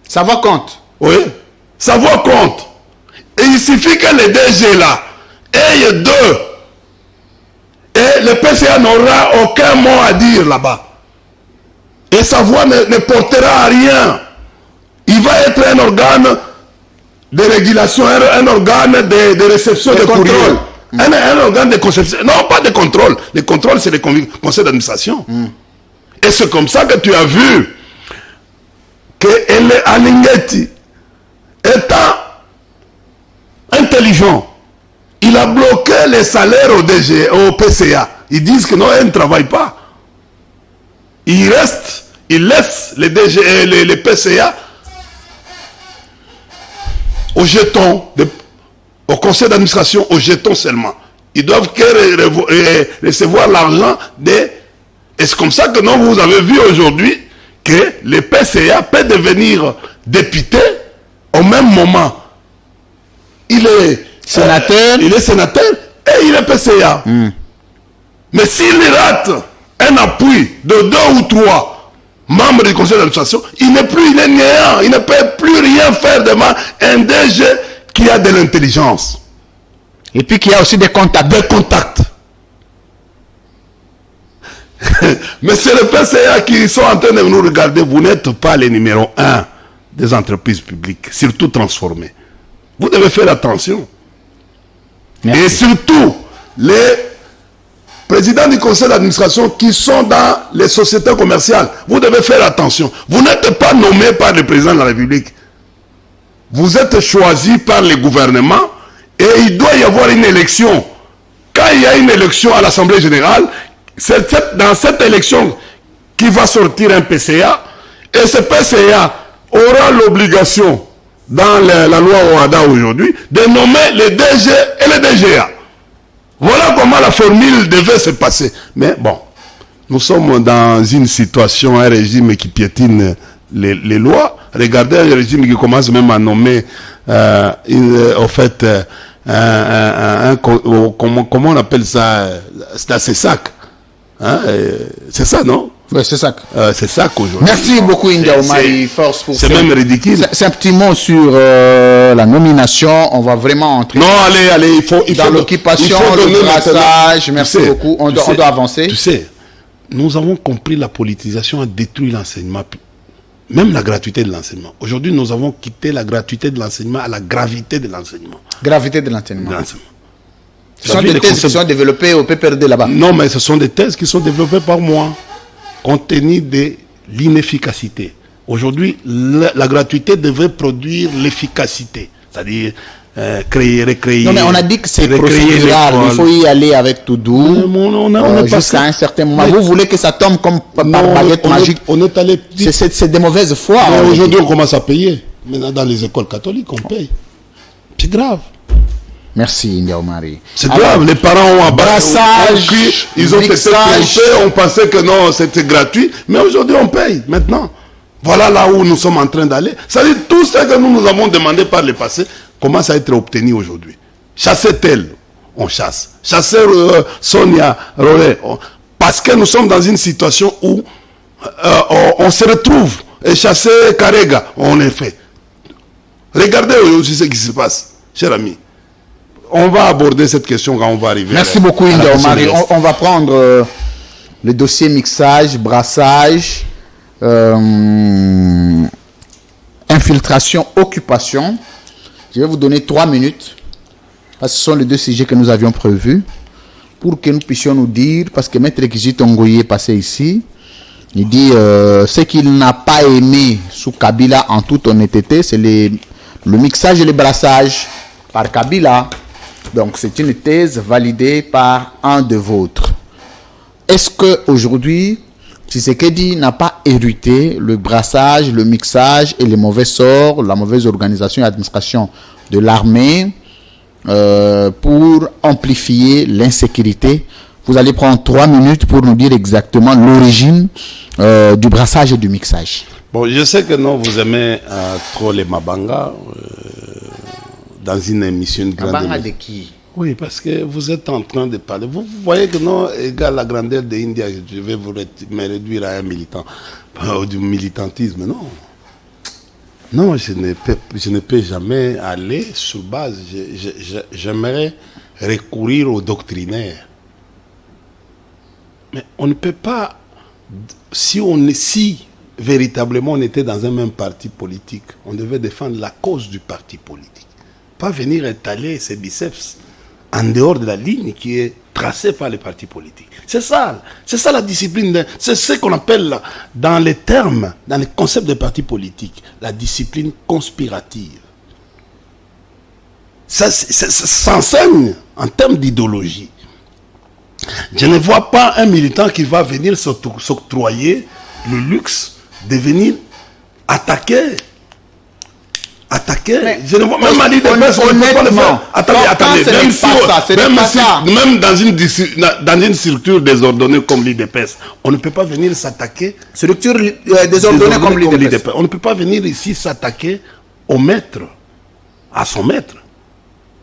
Ça va compte. Oui, ça va compte. Et il suffit que le DG là ait 2. Et le PCA n'aura aucun mot à dire là-bas. Et sa voix ne portera à rien. Il va être un organe de régulation, un organe de réception de courrier. Un organe de conception. Non, pas de contrôle. Le contrôle, c'est le conseil d'administration. Et c'est comme ça que tu as vu que Alinghetti, étant intelligent, il a bloqué les salaires au PCA. Ils disent que non, elle ne travaille pas. Il laisse les DG et les PCA au jeton, au conseil d'administration, au jeton seulement. Ils doivent recevoir l'argent des... Et c'est comme ça que non, vous avez vu aujourd'hui que le PCA peut devenir député au même moment. Il est sénateur, et il est PCA. Mais s'il rate un appui de 2 ou 3 membres du conseil d'administration, il est néant, il ne peut plus rien faire devant un DG qui a de l'intelligence. Et puis qui a aussi des contacts. Mais c'est le PCA qui sont en train de nous regarder. Vous n'êtes pas les numéro 1 des entreprises publiques, surtout transformées. Vous devez faire attention. Merci. Et surtout, les présidents du conseil d'administration qui sont dans les sociétés commerciales, vous devez faire attention. Vous n'êtes pas nommé par le président de la République. Vous êtes choisi par le gouvernement et il doit y avoir une élection. Quand il y a une élection à l'Assemblée générale, c'est dans cette élection qui va sortir un PCA et ce PCA aura l'obligation dans la loi OHADA aujourd'hui de nommer les DG et les DGA. Voilà comment la formule devait se passer. Mais bon, nous sommes dans une situation, un régime qui piétine les lois. Regardez un régime qui commence même à nommer, au fait, comment on appelle ça, c'est la CESAC. Hein, c'est ça, non? Oui, c'est ça. C'est ça qu'aujourd'hui. Merci beaucoup, India Omari Force, pour c'est même ridicule. C'est un petit mot sur la nomination. On va vraiment entrer. Non, allez, il faut dans l'occupation, le brassage. Merci beaucoup. On doit avancer. Tu sais, nous avons compris la politisation a détruit l'enseignement, même la gratuité de l'enseignement. Aujourd'hui, nous avons quitté la gratuité de l'enseignement à la gravité de l'enseignement. Gravité de l'enseignement. Ce sont des thèses qui sont développées au PPRD là-bas. Non, mais ce sont des thèses qui sont développées par moi, compte tenu de l'inefficacité. Aujourd'hui, la gratuité devrait produire l'efficacité, c'est-à-dire recréer. Non, mais on a dit que c'est procédural, il faut y aller avec tout doux, jusqu'à un certain moment. Vous voulez que ça tombe comme par baguette magique. On est allé... C'est des mauvaises foi. Aujourd'hui, on commence à payer. Maintenant, dans les écoles catholiques, on paye. C'est grave. Merci, India Omari. C'est grave, les parents ont brassage, ils ont été trompés, on pensait que non, c'était gratuit, mais aujourd'hui on paye, maintenant. Voilà là où nous sommes en train d'aller. C'est-à-dire tout ce que nous avons demandé par le passé commence à être obtenu aujourd'hui. Chasser-t-elle, on chasse. Chasser Sonia Rollet, parce que nous sommes dans une situation où on se retrouve, et chasser Karega, on est fait. Regardez aussi ce qui se passe, cher ami. On va aborder cette question quand on va arriver. Merci beaucoup, India Omari. On va prendre le dossier mixage, brassage, infiltration, occupation. Je vais vous donner 3 minutes, parce que ce sont les 2 sujets que nous avions prévus, pour que nous puissions nous dire, parce que Maître Kizito Ngoyi est passé ici, Il dit ce qu'il n'a pas aimé sous Kabila en toute honnêteté, c'est le mixage et le brassage par Kabila. Donc c'est une thèse validée par un de vôtres. Est-ce qu'aujourd'hui, Tshisekedi n'a pas hérité le brassage, le mixage et les mauvais sorts, la mauvaise organisation et administration de l'armée pour amplifier l'insécurité? Vous allez prendre 3 minutes pour nous dire exactement l'origine du brassage et du mixage. Bon, je sais que non, vous aimez trop les Mabanga dans une émission de grande Mabanga de qui? Oui, parce que vous êtes en train de parler. Vous voyez que non, égal la grandeur de l'India, je vais me réduire à un militant. Du militantisme, non. Non, je ne peux jamais aller sur base. J'aimerais recourir au doctrinaire. Mais on ne peut pas, si véritablement on était dans un même parti politique, on devait défendre la cause du parti politique. Pas venir étaler ses biceps en dehors de la ligne qui est tracée par les partis politiques. C'est ça la discipline, c'est ce qu'on appelle dans les termes, dans les concepts de partis politiques, la discipline conspirative. Ça s'enseigne en termes d'idéologie. Je ne vois pas un militant qui va venir s'octroyer le luxe de venir attaquer. Je ne vois même à l'idée honnêtement. Attendez. Même dans une structure désordonnée comme l'IDPS, on ne peut pas venir s'attaquer. Structure désordonnée comme l'IDPS. On ne peut pas venir ici s'attaquer au maître, à son maître.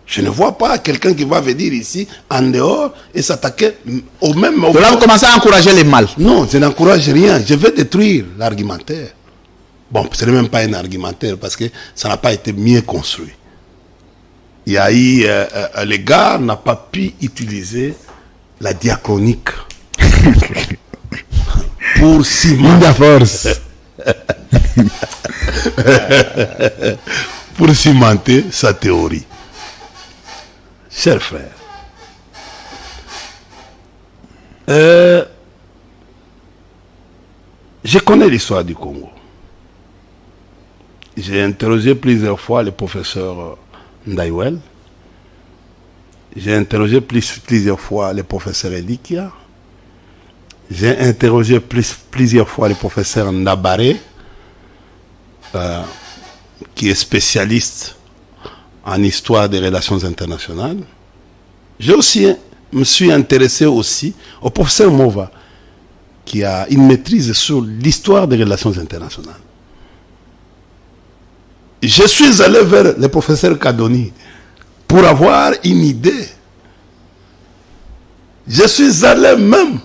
Je ne vois pas quelqu'un qui va venir ici en dehors et s'attaquer au même. Donc là, vous commencez à encourager les mâles. Non, je n'encourage rien. Je vais détruire l'argumentaire. Bon, ce n'est même pas un argumentaire parce que ça n'a pas été mieux construit. Il y a eu, les gars n'ont pas pu utiliser la diachronique pour cimenter sa théorie. Chers frères, je connais l'histoire du Congo. J'ai interrogé plusieurs fois le professeur Ndaïwel. J'ai interrogé plusieurs fois le professeur Elikia. J'ai interrogé plusieurs fois le professeur Ndabaré, qui est spécialiste en histoire des relations internationales. J'ai aussi me suis intéressé aussi au professeur Mova, qui a une maîtrise sur l'histoire des relations internationales. Je suis allé vers le professeur Kadoni pour avoir une idée. Je suis allé même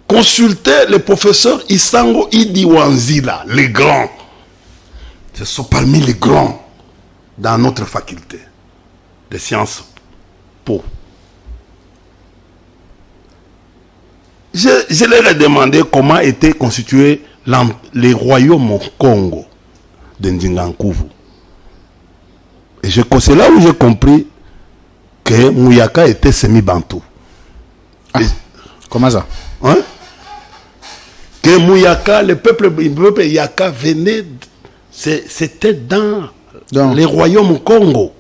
consulter le professeur Isango Idiwanzila, les grands. Ce sont parmi les grands dans notre faculté de sciences po. Je leur ai demandé comment étaient constitués les royaumes au Congo de Ndingankuvu. Et c'est là où j'ai compris que Mouyaka était semi-bantou. Comment ça? Hein? Que Mouyaka, le peuple Yaka venait, c'était dans les royaumes au Congo.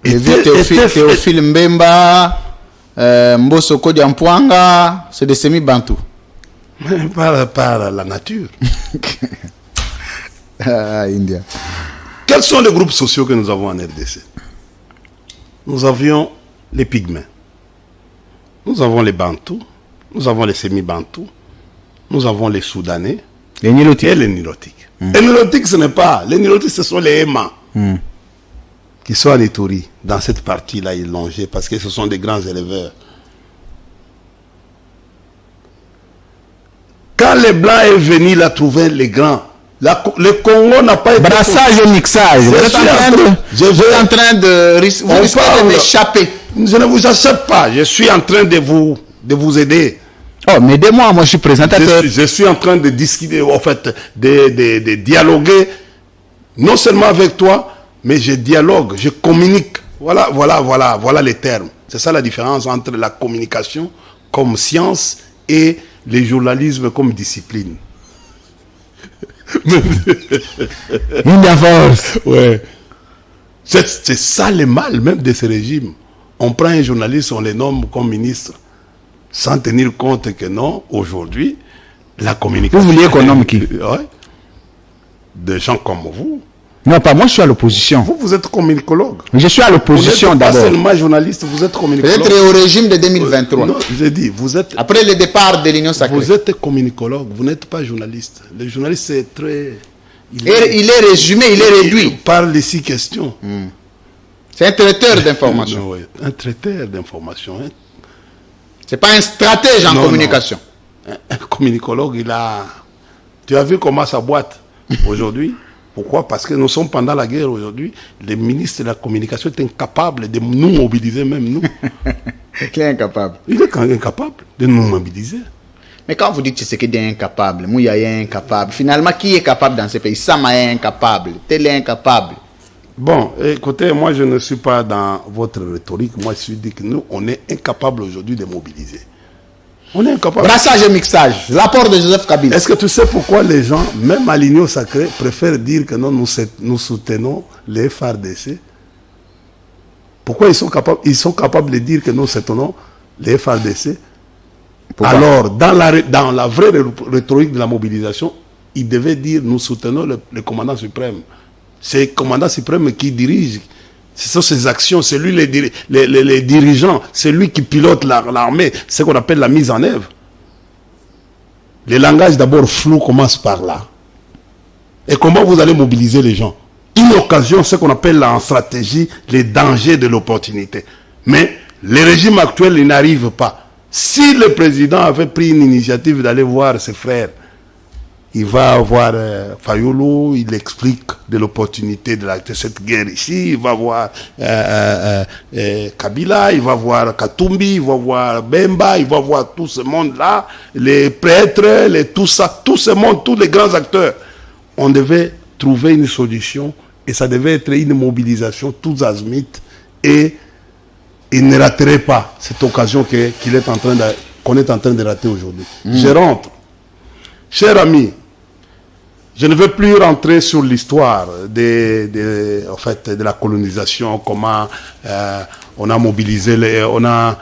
Et Théophile Mbemba, Mbosoko Diampouanga, c'est des semi-bantous. Par la nature. India. Quels sont les groupes sociaux que nous avons en RDC? Nous avions les pygmées. Nous avons les bantous. Nous avons les semi-bantous. Nous avons les soudanais. Les nilotiques. Et les nilotiques. Les nilotiques, ce n'est pas. Les nilotiques, ce sont les Hémas. Qui sont à l'Ituri. Dans cette partie-là, ils longent parce que ce sont des grands éleveurs. Quand les Blancs est venu là trouver les grands, le Congo n'a pas été... Brassage et mixage. Vous êtes en train de m'échapper. Je ne vous échappe pas. Je suis en train de vous aider. Oh, mais aidez-moi, moi je suis présentateur. Je suis en train de discuter, en fait, de dialoguer, non seulement avec toi, mais je dialogue, je communique. Voilà les termes. C'est ça la différence entre la communication comme science et les journalismes comme discipline. Une force. Ouais. C'est ça le mal même de ce régime. On prend un journaliste, on le nomme comme ministre, sans tenir compte que non, aujourd'hui, la communication... Vous vouliez qu'on nomme qui? Ouais. Des gens comme vous. Non, pas moi, je suis à l'opposition. Vous êtes communicologue. Je suis à l'opposition d'abord. Vous n'êtes pas d'abord. seulement journaliste, vous êtes communicologue. Peut-être au régime de 2023. Non, j'ai dit, vous êtes... Après le départ de l'Union sacrée. Vous êtes communicologue, vous n'êtes pas journaliste. Le journaliste, c'est très... Il est résumé, il est réduit. Il parle ici question. C'est un traiteur d'information. Oui, un traiteur d'information. Hein. C'est pas un stratège en communication. Un communicologue, il a... Tu as vu comment ça boite aujourd'hui? Pourquoi? Parce que nous sommes pendant la guerre aujourd'hui. Le ministre de la communication est incapable de nous mobiliser, même nous. Il est incapable. Il est incapable de nous mobiliser. Mais quand vous dites que c'est est incapable, Mouya est incapable, finalement, qui est capable dans ce pays? Sama est incapable, Tel est incapable. Bon, écoutez, moi je ne suis pas dans votre rhétorique. Moi je suis dit que nous, on est incapable aujourd'hui de mobiliser. On est incapable. Brassage et mixage, l'apport de Joseph Kabila. Est-ce que tu sais pourquoi les gens, même à l'Union sacrée, préfèrent dire que non, nous soutenons les FARDC? Pourquoi ils sont capables de dire que nous soutenons les FARDC? Pourquoi? Alors, dans la vraie rhétorique de la mobilisation, ils devaient dire nous soutenons le commandant suprême. C'est le commandant suprême qui dirige. Ce sont ses actions, c'est lui les dirigeants, c'est lui qui pilote l'armée, c'est ce qu'on appelle la mise en œuvre. Le langage d'abord flou commence par là. Et comment vous allez mobiliser les gens? Une occasion, ce qu'on appelle en stratégie les dangers de l'opportunité. Mais le régime actuel, il n'arrive pas. Si le président avait pris une initiative d'aller voir ses frères, il va voir Fayoulou, il explique de l'opportunité de cette guerre ici, il va voir Kabila, il va voir Katumbi, il va voir Bemba, il va voir tout ce monde-là, les prêtres, tout ça, tout ce monde, tous les grands acteurs. On devait trouver une solution et ça devait être une mobilisation tous azimuts et il ne raterait pas cette occasion qu'on est en train de rater aujourd'hui. Je rentre. Chers amis, je ne veux plus rentrer sur l'histoire en fait, de la colonisation, comment on a mobilisé, on a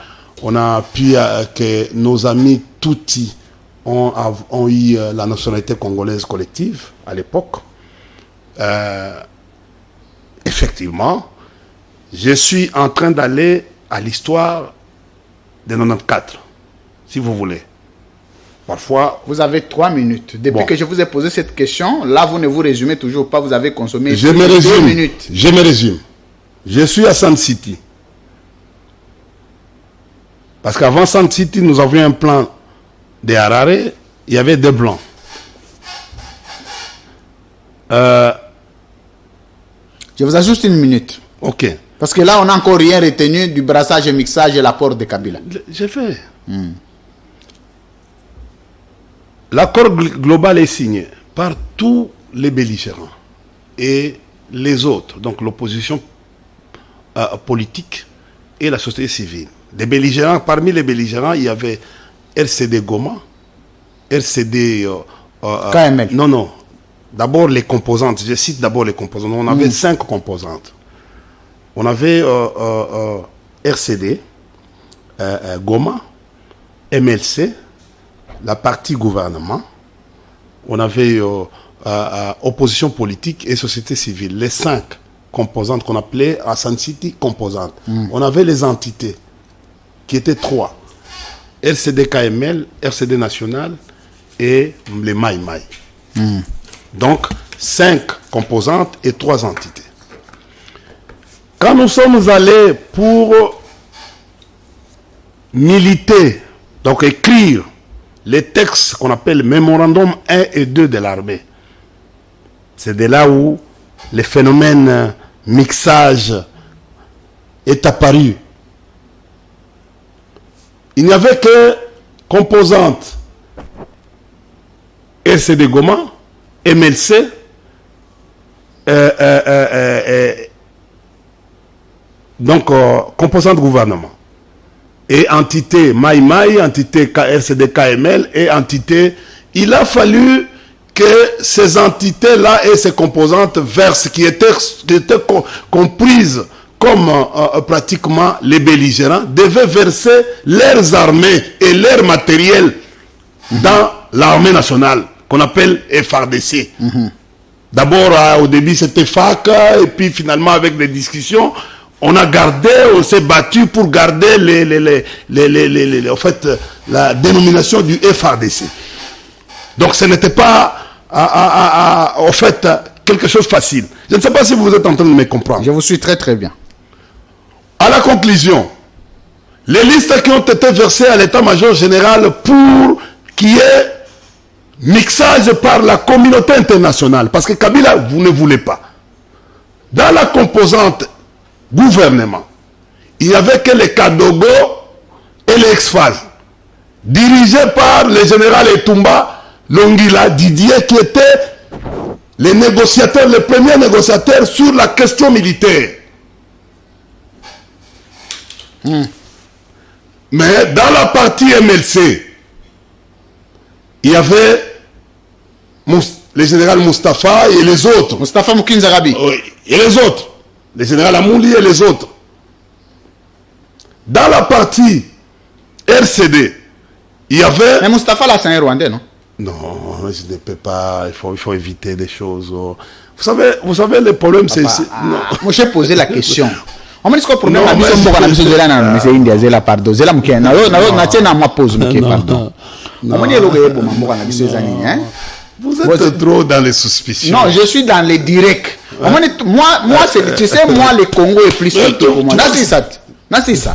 pu que nos amis Tutsi ont eu la nationalité congolaise collective à l'époque. Effectivement, je suis en train d'aller à l'histoire de 94, si vous voulez. Parfois... Vous avez 3 minutes. Depuis que je vous ai posé cette question, là, vous ne vous résumez toujours pas. Vous avez consommé 2 minutes. Je me résume. Je suis à Sand City. Parce qu'avant Sand City, nous avions un plan de Harare. Il y avait 2 blancs. Je vous ajoute 1 minute. Ok. Parce que là, on n'a encore rien retenu du brassage et mixage et l'apport de Kabila. J'ai fait. L'accord global est signé par tous les belligérants et les autres, donc l'opposition politique et la société civile. Les belligérants, parmi les belligérants, il y avait RCD Goma, RCD... KML. Non. D'abord les composantes. Je cite d'abord les composantes. On avait 5 composantes. On avait RCD, Goma, MLC, la partie gouvernement, on avait opposition politique et société civile, les 5 composantes qu'on appelait à Sand City composantes. On avait les entités qui étaient 3, RCD KML, RCD National et les Mai Mai. Donc 5 composantes et 3 entités. Quand nous sommes allés pour militer, donc écrire les textes qu'on appelle mémorandum 1 et 2 de l'armée. C'est de là où le phénomène mixage est apparu. Il n'y avait que composantes RCD Goma, MLC, donc composantes gouvernement. et entité Mai Mai, entité RCD KML et entité... Il a fallu que ces entités-là et ces composantes versent, qui étaient comprises comme pratiquement les belligérants, devaient verser leurs armées et leur matériel dans l'armée nationale, qu'on appelle FARDC. D'abord, au début, c'était FAC, et puis finalement, avec des discussions, on a gardé, on s'est battu pour garder en fait, la dénomination du FARDC. Donc, ce n'était pas, en fait, quelque chose de facile. Je ne sais pas si vous êtes en train de me comprendre. Je vous suis très très bien. À la conclusion, les listes qui ont été versées à l'état-major général pour qu'il y ait mixage par la communauté internationale, parce que Kabila, vous ne voulez pas. Dans la composante gouvernement, il n'y avait que les Kadogo et les ex-phases, dirigés par le général Etumba Longila Didier, qui étaient les négociateurs, les premiers négociateurs sur la question militaire. Mais dans la partie MLC, il y avait le général Mustafa et les autres. Mustafa Moukinzarabi. Oui, et les autres. Le général Amouli et les autres. Dans la partie RCD, il y avait... Mais Mustafa là, c'est un Rwandais, non? Non, je ne peux pas. Il faut éviter des choses. Vous savez le problème, c'est... Moi, j'ai posé la question. On me dit que le problème, c'est India, c'est la pardon. C'est la mouké. Vous êtes trop dans les suspicions. Non, je suis dans les directs. Moi, tu sais, moi, le Congo est plus que pour moi. C'est ça.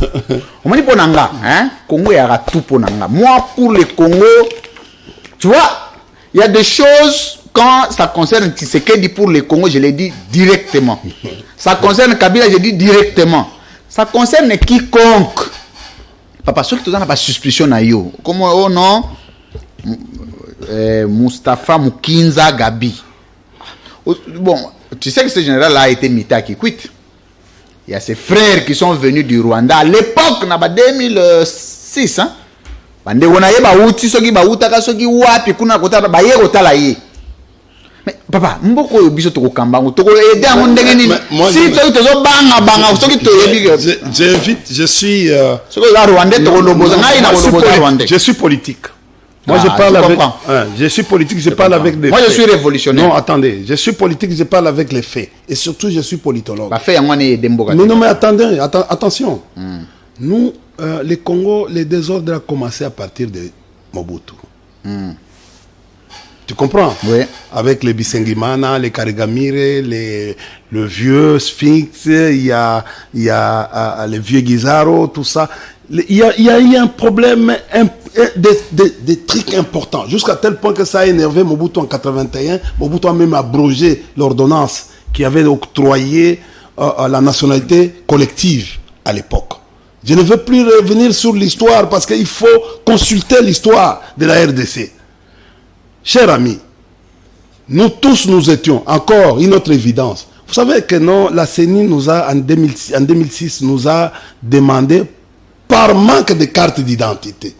On me dit pour Nanga, hein? Congo, il y a tout pour Nanga. Moi, pour le Congo, tu vois, il y a des choses, quand ça concerne Tshisekedi pour le Congo, je l'ai dit directement. Ça concerne Kabila, je dis directement. Ça concerne quiconque. Papa, ceux qui n'ont pas suspicion à yo. Comment, oh non, Mustafa Moukinza Gabi. Bon, tu sais que ce général-là a été Mita qui quitte. Il y a ses frères qui sont venus du Rwanda à l'époque, en 2006. Hein? Mais papa, je suis politique. Moi, je parle avec... je suis politique, je parle avec des faits. Moi, je suis révolutionnaire. Non, attendez. Je suis politique, je parle avec les faits. Et surtout, je suis politologue. Non, mais attendez, attention. Nous, les Congo, les désordres ont commencé à partir de Mobutu. Tu comprends? Oui. Avec les Bisengimana, les Karigamire, le vieux Sphinx, il y a les vieux Gizaro, tout ça. Il y a eu un problème, des trucs importants, jusqu'à tel point que ça a énervé Mobutu en 81. Mobutu a même abrogé l'ordonnance qui avait octroyé la nationalité collective à l'époque. Je ne veux plus revenir sur l'histoire parce qu'il faut consulter l'histoire de la RDC. Chers amis, nous tous nous étions, encore une autre évidence. Vous savez que non, la CENI nous a, en 2006, nous a demandé, par manque de carte d'identité,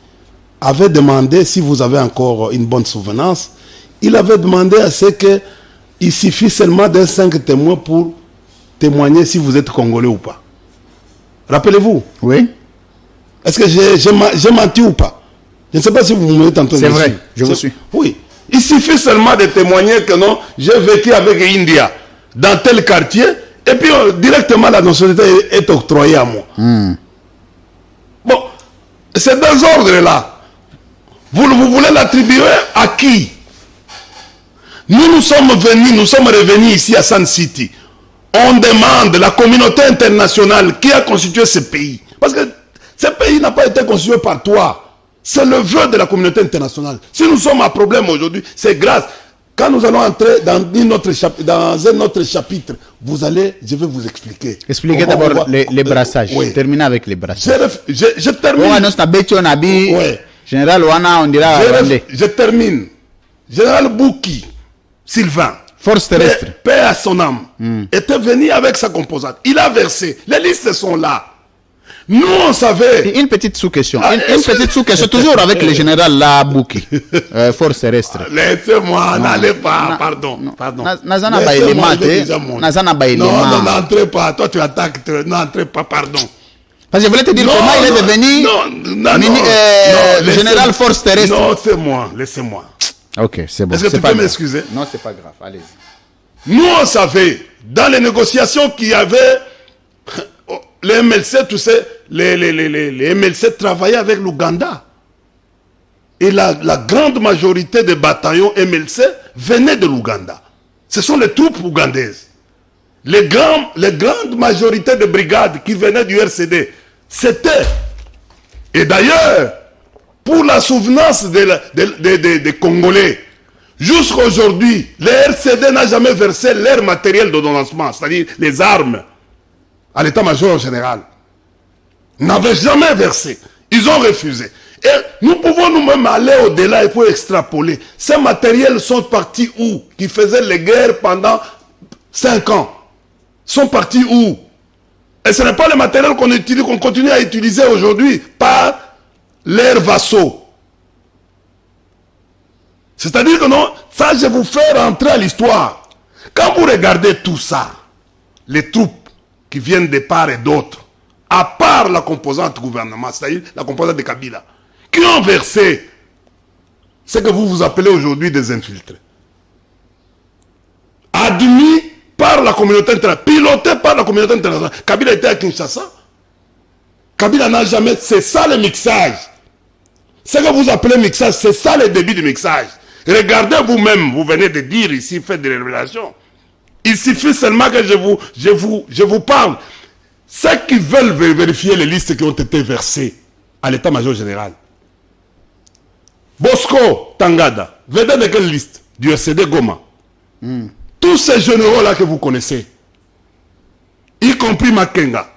avait demandé, si vous avez encore une bonne souvenance, il avait demandé à ce qu'il suffit seulement d'un 5 témoins pour témoigner si vous êtes congolais ou pas. Rappelez-vous? Oui. Est-ce que j'ai menti ou pas? Je ne sais pas si vous me mettez en train de... C'est vrai, je vous suis. Oui. Il suffit seulement de témoigner que non, j'ai vécu avec India dans tel quartier, et puis directement la nationalité est octroyée à moi. Bon, c'est dans ce ordre-là. Vous voulez l'attribuer à qui? Nous sommes revenus ici à Sun City. On demande la communauté internationale qui a constitué ce pays. Parce que ce pays n'a pas été constitué par toi. C'est le vœu de la communauté internationale. Si nous sommes à problème aujourd'hui, c'est grâce. Quand nous allons entrer dans un autre chapitre, je vais vous expliquer. Expliquez d'abord les brassages. Oui. Terminez avec les brassages. Je termine. Oui. Général Wana, on dira. Je termine. Général Bouki, Sylvain, force terrestre, paix à son âme, était venu avec sa composante. Il a versé. Les listes sont là. Nous, on savait. Une petite sous-question. Ah, Une petite sous-question, toujours avec le général Labouki, force terrestre. Laissez-moi, n'allez pas, pardon. Nazana Baïlima, Nazana Baïlima. Non, n'entrez pas. Toi, tu attaques. N'entrez pas, pardon. Parce que je voulais te dire comment il est devenu général force terrestre. Non, c'est moi. Laissez-moi. Ok, c'est bon. Est-ce que tu peux m'excuser? Non, c'est pas grave. Allez-y. Nous, on savait, dans les négociations qu'il y avait, les MLC, tu sais, les MLC travaillaient avec l'Ouganda. Et la grande majorité des bataillons MLC venaient de l'Ouganda. Ce sont les troupes ougandaises. Les grandes majorités de brigades qui venaient du RCD, c'était. Et d'ailleurs, pour la souvenance des Congolais, jusqu'à aujourd'hui, le RCD n'a jamais versé leur matériel d'ordonnancement, c'est-à-dire les armes, à l'état-major général. N'avaient jamais versé. Ils ont refusé. Et nous pouvons nous-mêmes aller au-delà et pour extrapoler. Ces matériels sont partis où? Qui faisaient les guerres pendant 5 ans. Sont partis où? Et ce n'est pas le matériel qu'on continue à utiliser aujourd'hui par leurs vassaux. C'est-à-dire que non, ça je vous fais rentrer à l'histoire. Quand vous regardez tout ça, les troupes qui viennent de part et d'autre, à part la composante gouvernement, c'est-à-dire la composante de Kabila, qui ont versé ce que vous appelez aujourd'hui des infiltrés. Admis par la communauté internationale, piloté par la communauté internationale. Kabila était à Kinshasa. Kabila n'a jamais... C'est ça le mixage. Ce que vous appelez mixage, c'est ça le début du mixage. Regardez vous-même, vous venez de dire ici, faites des révélations. Il suffit seulement que je vous parle. Ceux qui veulent vérifier les listes qui ont été versées à l'état-major général. Bosco Tangada, venez de quelle liste? Du RCD Goma. Tous ces généraux-là que vous connaissez, y compris Makenga,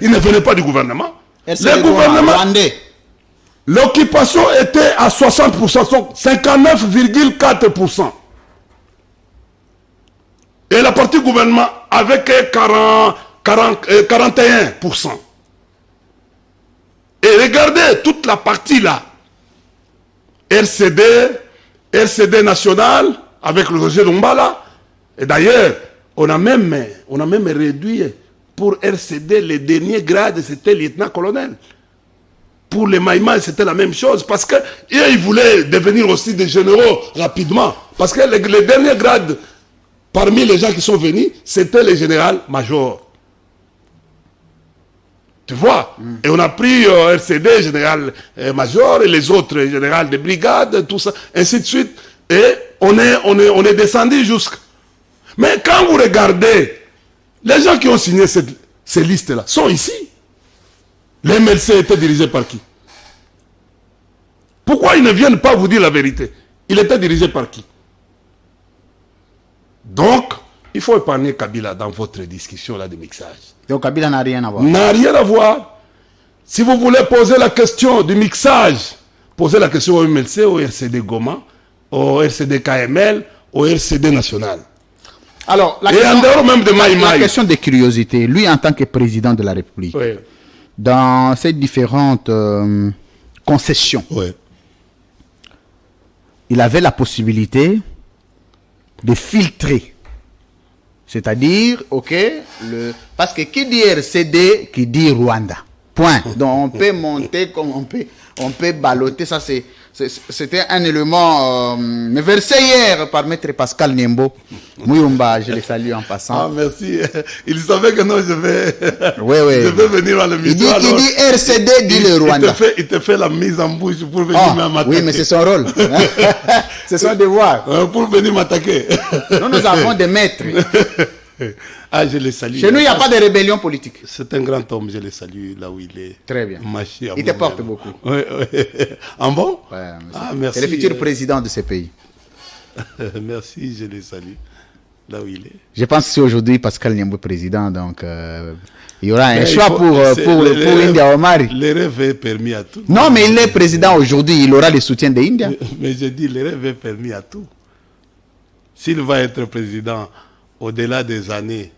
ils ne venaient pas du gouvernement. Le gouvernement, l'occupation était à 60%, 59,4%. Et la partie gouvernement avec 41%. Et regardez toute la partie là. RCD national, avec le Roger Lombala. Et d'ailleurs, on a même réduit pour RCD, les derniers grades, c'était lieutenant-colonel. Pour les Maïmas, c'était la même chose. Parce qu'ils voulaient devenir aussi des généraux rapidement. Parce que les derniers grades, parmi les gens qui sont venus, c'était les général-major. Tu vois? Et on a pris RCD, général-major, et les autres générales de brigade, tout ça, ainsi de suite. Et on est descendu jusqu'à... Mais quand vous regardez, les gens qui ont signé ces listes-là sont ici. Les MLC étaient dirigés par qui? Pourquoi ils ne viennent pas vous dire la vérité? Il était dirigé par qui? Donc, il faut épargner Kabila dans votre discussion là de mixage. Donc Kabila n'a rien à voir. N'a rien à voir. Si vous voulez poser la question du mixage, posez la question au MLC, au RCD Goma, au RCD KML, au RCD national. Alors, la question de curiosité, lui en tant que président de la République, oui, dans ces différentes concessions, oui, il avait la possibilité de filtrer. C'est-à-dire, ok, parce que qui dit RCD, qui dit Rwanda. Point. Donc on peut monter comme on peut balloter, ça c'était un élément versé hier par maître Pascal Nembo. Mouyumba, je le salue en passant. Ah merci. Il savait que non, je vais venir à l'émission. Il dit RCD, dit le Rwanda. Il te fait la mise en bouche pour venir m'attaquer. Oui, mais c'est son rôle. C'est son devoir. Pour venir m'attaquer. Nous avons des maîtres. Ah, je le salue. Chez nous, il n'y a pas de rébellion politique. C'est un grand homme, je le salue là où il est. Très bien. Il te porte beaucoup. Oui, oui. En bon? Ouais, ah, merci. C'est le futur président de ce pays. Merci, je le salue là où il est. Je pense que c'est aujourd'hui Pascal Niambo président, donc il y aura un choix pour India Omari. Le rêve est permis à tout. Non, mais il est président aujourd'hui, il aura le soutien de India. Mais je dis, le rêve est permis à tout. S'il va être président au-delà des années,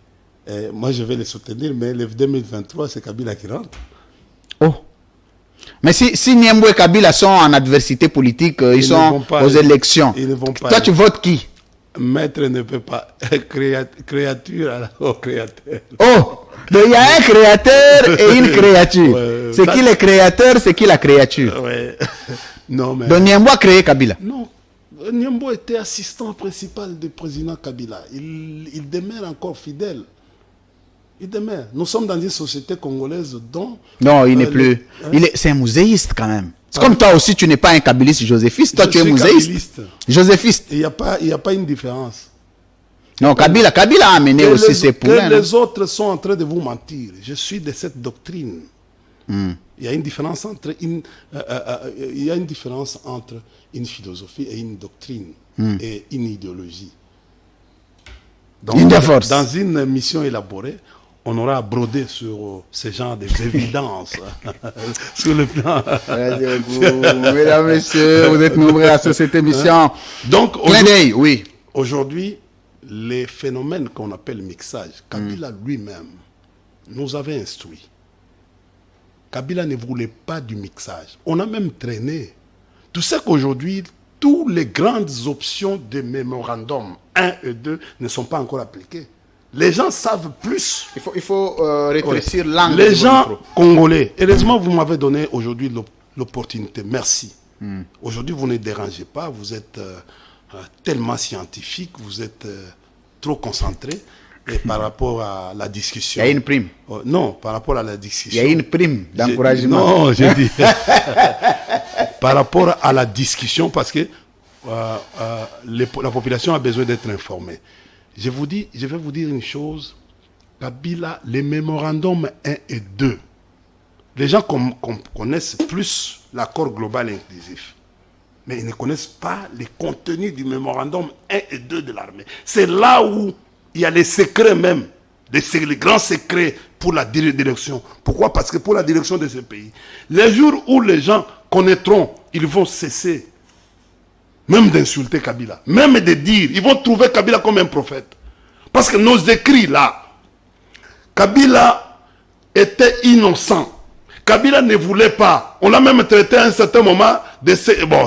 moi je vais le soutenir, mais le 2023, c'est Kabila qui rentre. Oh. Mais si Niembo et Kabila sont en adversité politique, ils sont aux élections. Ils ne vont pas. Toi, tu votes qui? Maître ne peut pas. Créature alors au créateur. Oh! Donc il y a un créateur et une créature. Ouais, c'est qui le créateur, c'est qui la créature? Ouais. Non, mais. Donc Niembo a créé Kabila. Non. Niembo était assistant principal du président Kabila. Il demeure encore fidèle. Il demeure. Nous sommes dans une société congolaise dont... Non, il n'est plus. C'est un muséiste quand même. C'est comme toi aussi, tu n'es pas un kabiliste joséphiste. Toi, tu es muséiste. Joséphiste. Il n'y a pas une différence. Non, Kabila a amené aussi ses poulains. Les autres sont en train de vous mentir. Je suis de cette doctrine. Il y a une différence entre une philosophie et une doctrine et une idéologie. Donc, dans une mission élaborée, on aura à broder sur ce genre d'évidences. Sur le plan. Mesdames, messieurs, vous êtes nombreux à cette émission. Donc, oui. Aujourd'hui, les phénomènes qu'on appelle mixage, Kabila lui-même nous avait instruit. Kabila ne voulait pas du mixage. On a même traîné. Tu sais qu'aujourd'hui, toutes les grandes options des mémorandums 1 et 2 ne sont pas encore appliquées. Les gens savent plus. Il faut rétrécir l'angle. Les gens congolais, heureusement, vous m'avez donné aujourd'hui l'opportunité. Merci. Aujourd'hui, vous ne dérangez pas. Vous êtes tellement scientifique. Vous êtes trop concentré. Et par rapport à la discussion. Il y a une prime. Non, par rapport à la discussion. Il y a une prime d'encouragement. Non, j'ai dit. Par rapport à la discussion, parce que la population a besoin d'être informée. Je vais vous dire une chose. Kabila, les mémorandums 1 et 2, les gens connaissent plus l'accord global inclusif. Mais ils ne connaissent pas les contenus du mémorandum 1 et 2 de l'armée. C'est là où il y a les secrets même, les grands secrets pour la direction. Pourquoi? Parce que pour la direction de ce pays, les jours où les gens connaîtront, ils vont cesser même d'insulter Kabila, même de dire, ils vont trouver Kabila comme un prophète. Parce que nos écrits là, Kabila était innocent. Kabila ne voulait pas. On l'a même traité à un certain moment de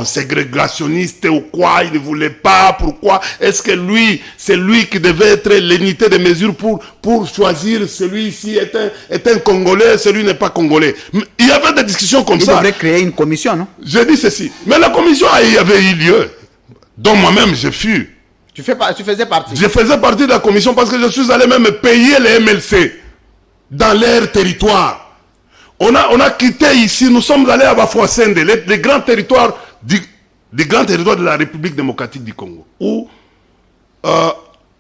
ségrégationniste ou quoi, il ne voulait pas. Pourquoi? Est-ce que lui, c'est lui qui devait être l'unité de mesure pour choisir celui-ci est un Congolais, celui n'est pas Congolais. Il y avait des discussions comme ça. Il devrait créer une commission, non? J'ai dit ceci. Mais la commission il y avait eu lieu. Donc moi-même, je fus. Tu faisais partie. Je faisais partie de la commission parce que je suis allé même payer les MLC dans leur territoire. On a quitté ici, nous sommes allés à Bafouassende, les grands territoires de la République démocratique du Congo, où,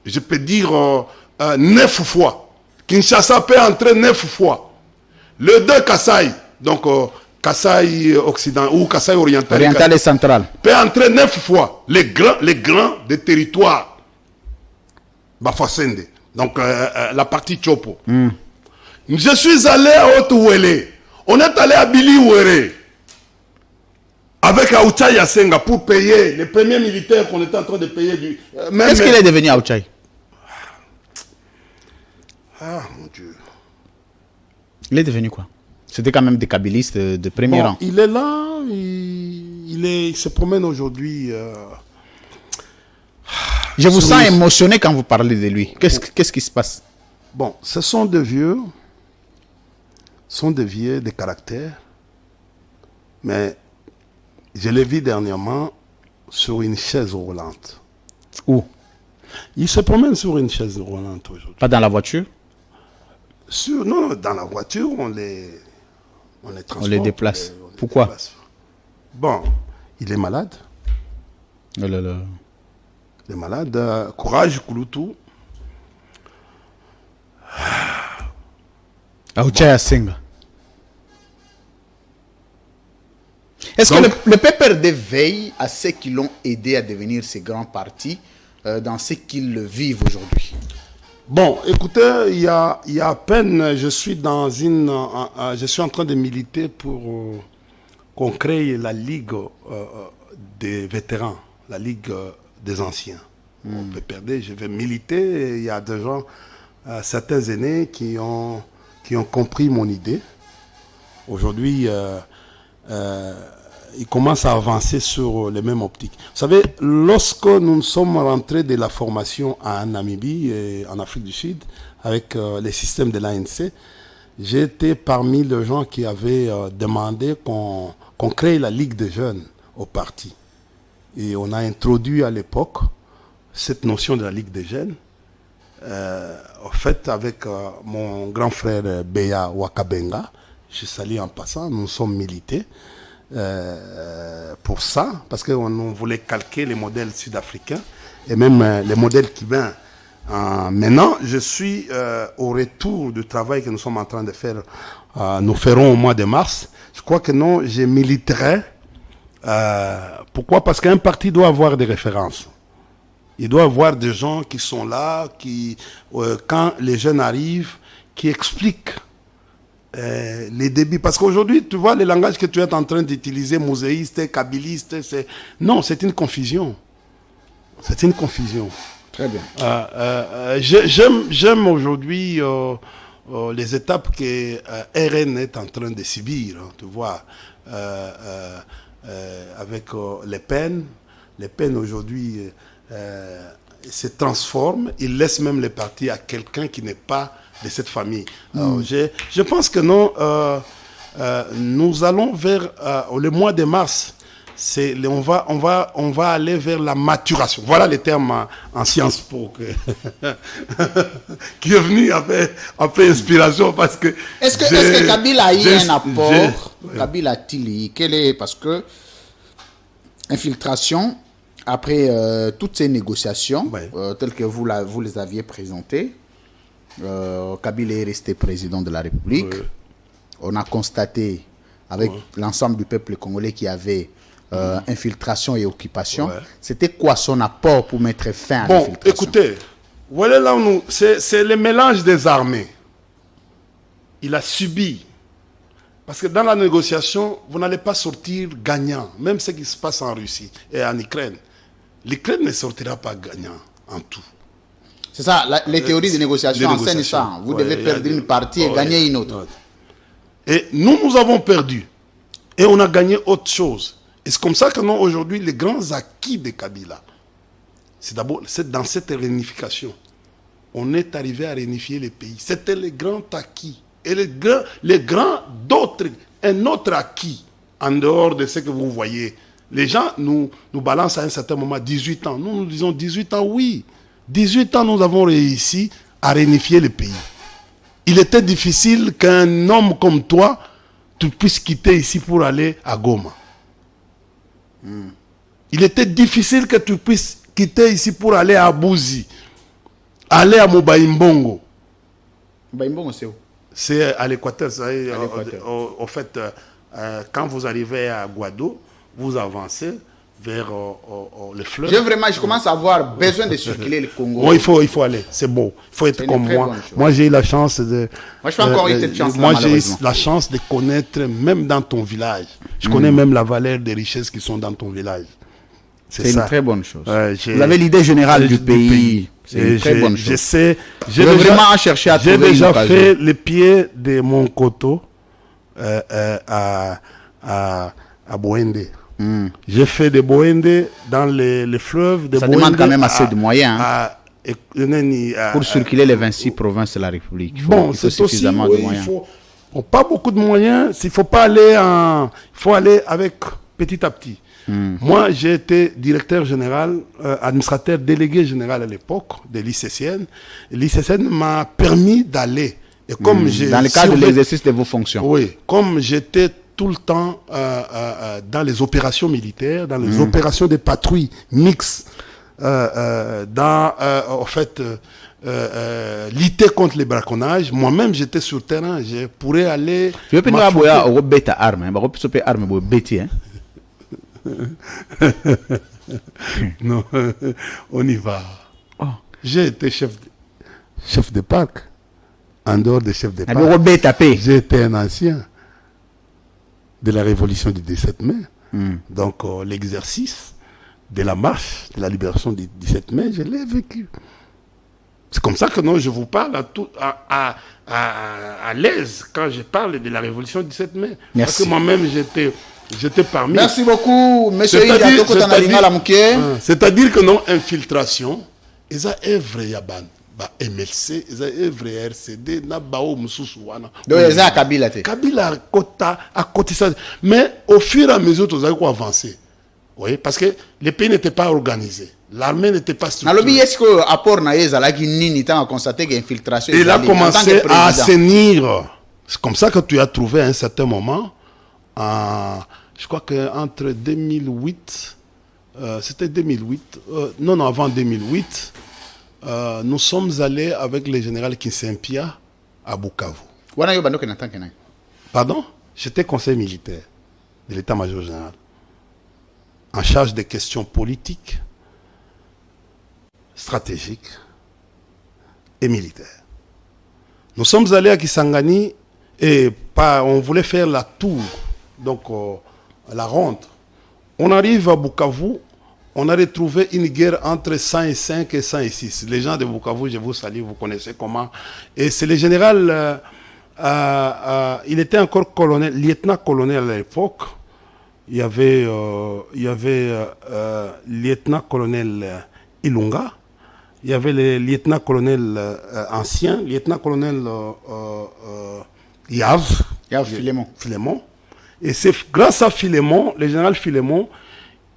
je peux dire, 9 fois. Kinshasa peut entrer 9 fois. Le 2 Kasaï, donc Kasaï Occident ou Kasaï Oriental. Oriental et central. Peut entrer 9 fois. Les grands des territoires. Bafouassende. Donc la partie Chopo. Je suis allé à Haute-Ouélé. On est allé à Bili-Ouéré. Avec Aouchaï Yasenga pour payer les premiers militaires qu'on était en train de payer. Qu'est-ce qu'il est devenu Aouchaï? Ah mon Dieu. Il est devenu quoi? C'était quand même des kabilistes de premier rang. Il est là, il se promène aujourd'hui. Je vous sens émotionné quand vous parlez de lui. Qu'est-ce qui se passe? Bon, ce sont des vieux. Sont des vieux de caractère. Mais je l'ai vu dernièrement sur une chaise roulante. Où? Il se promène sur une chaise roulante aujourd'hui. Pas dans la voiture? Non, dans la voiture, on les transporte. On les déplace. Pourquoi? Bon, il est malade. Oh là là. Il est malade. Courage, Kouloutou. Aouchaï Yasenga. Est-ce que le PPRD veille à ceux qui l'ont aidé à devenir ces grands partis dans ce qu'ils vivent aujourd'hui? Bon, écoutez, il y a à peine, je suis en train de militer pour qu'on crée la Ligue des vétérans, la Ligue des anciens. Au PPRD, je vais militer. Il y a des gens, certains aînés qui ont compris mon idée. aujourd'hui, il commence à avancer sur les mêmes optiques. Vous savez, lorsque nous sommes rentrés de la formation en Namibie et en Afrique du Sud, avec les systèmes de l'ANC, j'étais parmi les gens qui avaient demandé qu'on crée la Ligue des jeunes au parti. Et on a introduit à l'époque cette notion de la Ligue des jeunes. En fait, avec mon grand frère Beya Wakabenga, je salue en passant, nous sommes milités pour ça, parce qu'on voulait calquer les modèles sud-africains et même les modèles cubains. Maintenant, je suis au retour du travail que nous sommes en train de faire. Nous ferons au mois de mars. Je crois que non, je militerai. Pourquoi? Parce qu'un parti doit avoir des références. Il doit avoir des gens qui sont là, qui, quand les jeunes arrivent, qui expliquent les débits. Parce qu'aujourd'hui, tu vois, le langage que tu es en train d'utiliser, muséiste, kabyliste, non, c'est une confusion. C'est une confusion. Très bien. J'aime aujourd'hui les étapes que RN est en train de subir, hein, tu vois, avec les peines. Les peines aujourd'hui se transforment. Ils laissent même les partis à quelqu'un qui n'est pas de cette famille. Alors, je pense que non, nous allons vers le mois de mars. On va aller vers la maturation. Voilà le terme en Sciences Po qui est venu après inspiration parce que. Est-ce que Kabila a eu un apport? Kabila a-t-il eu? Quel est, parce que infiltration après toutes ces négociations telles que vous les aviez présentées, Kabila est resté président de la République. On a constaté avec l'ensemble du peuple congolais qui avait infiltration et occupation. C'était quoi son apport pour mettre fin à l'infiltration? Écoutez, voilà là où c'est le mélange des armées. Il a subi. Parce que dans la négociation, vous n'allez pas sortir gagnant. Même ce qui se passe en Russie et en Ukraine. L'Ukraine ne sortira pas gagnant en tout. C'est ça, les théories de négociation enseignent ça. Vous devez perdre une partie et gagner une autre. Et nous avons perdu. Et on a gagné autre chose. Et c'est comme ça que nous, aujourd'hui, les grands acquis de Kabila, c'est d'abord dans cette réunification. On est arrivé à réunifier les pays. C'était les grands acquis. Et les grands d'autres, un autre acquis, en dehors de ce que vous voyez. Les gens nous balancent à un certain moment 18 ans. Nous disons 18 ans, oui. 18 ans, nous avons réussi à réunifier le pays. Il était difficile qu'un homme comme toi, tu puisses quitter ici pour aller à Goma. Il était difficile que tu puisses quitter ici pour aller à Bouzi, aller à Mobaïmbongo. Mobaïmbongo, c'est où? C'est à l'Équateur. Au fait, quand vous arrivez à Guado, vous avancez vers le fleuve. Je commence à avoir besoin de circuler le Congo. Bon, il faut aller, c'est beau. Il faut être comme moi. Moi, j'ai eu la chance de... Moi, je n'ai pas encore eu cette chance. Moi, j'ai eu la chance de connaître, même dans ton village. Je connais même la valeur des richesses qui sont dans ton village. C'est une très bonne chose. Vous avez l'idée générale du pays. C'est une très bonne chose. Je sais. J'ai vraiment cherché à trouver une occasion. J'ai déjà fait les pieds de mon coteau à Boende. J'ai fait des Boende dans les fleuves. Ça demande quand même assez de moyens pour circuler les 26 provinces de la République. Il faut suffisamment de moyens. Pas beaucoup de moyens. Il faut pas aller il faut aller avec petit à petit. Moi, j'ai été directeur général, administrateur délégué général à l'époque de l'ICCN. L'ICCN m'a permis d'aller. Et comme dans le cadre de l'exercice de vos fonctions. Oui, comme j'étais tout le temps dans les opérations militaires, dans les opérations de patrouilles mixtes, en fait, lutter contre les braconnages. Moi-même, j'étais sur le terrain. Je pourrais aller... Je veux pas dire arme. Non, on y va. J'ai été chef de parc. En dehors des chefs de parc, j'ai été un ancien de la révolution du 17 mai. Donc l'exercice de la marche de la libération du 17 mai, je l'ai vécu. C'est comme ça que non, je vous parle à l'aise quand je parle de la révolution du 7 mai. Merci. Parce que moi-même, j'étais parmi. Merci beaucoup, monsieur Ida Toko Tanalinga Lamouké. C'est-à-dire que non, infiltration, ils ont œuvré Yaban. MLC, ils ont œuvré RCD, Nabao Moussoussouana. Donc, ils ont Kabila. Kabila a côté ça. Mais au fur et à mesure, ils ont avancé. Oui, parce que les pays n'étaient pas organisés. L'armée n'était pas structurée. Est-ce que l'apport Naïza a constaté qu'il y a infiltration? Il a commencé à assainir. C'est comme ça que tu as trouvé à un certain moment, je crois qu'entre 2008, c'était 2008, non, avant 2008, nous sommes allés avec le général Kinsempia à Bukavu. Pardon? J'étais conseiller militaire de l'état-major général, en charge des questions politiques, stratégiques et militaires. Nous sommes allés à Kisangani et on voulait faire la tour, donc la ronde. On arrive à Bukavu, on a retrouvé une guerre entre 105 et 106. Les gens de Bukavu, je vous salue, vous connaissez comment. Et c'est le général, il était encore colonel, lieutenant-colonel à l'époque. Il y avait lieutenant-colonel Ilunga. Il y avait le lieutenant-colonel ancien, lieutenant-colonel Yav Philémon. Et c'est grâce à Philémon, le général Philémon,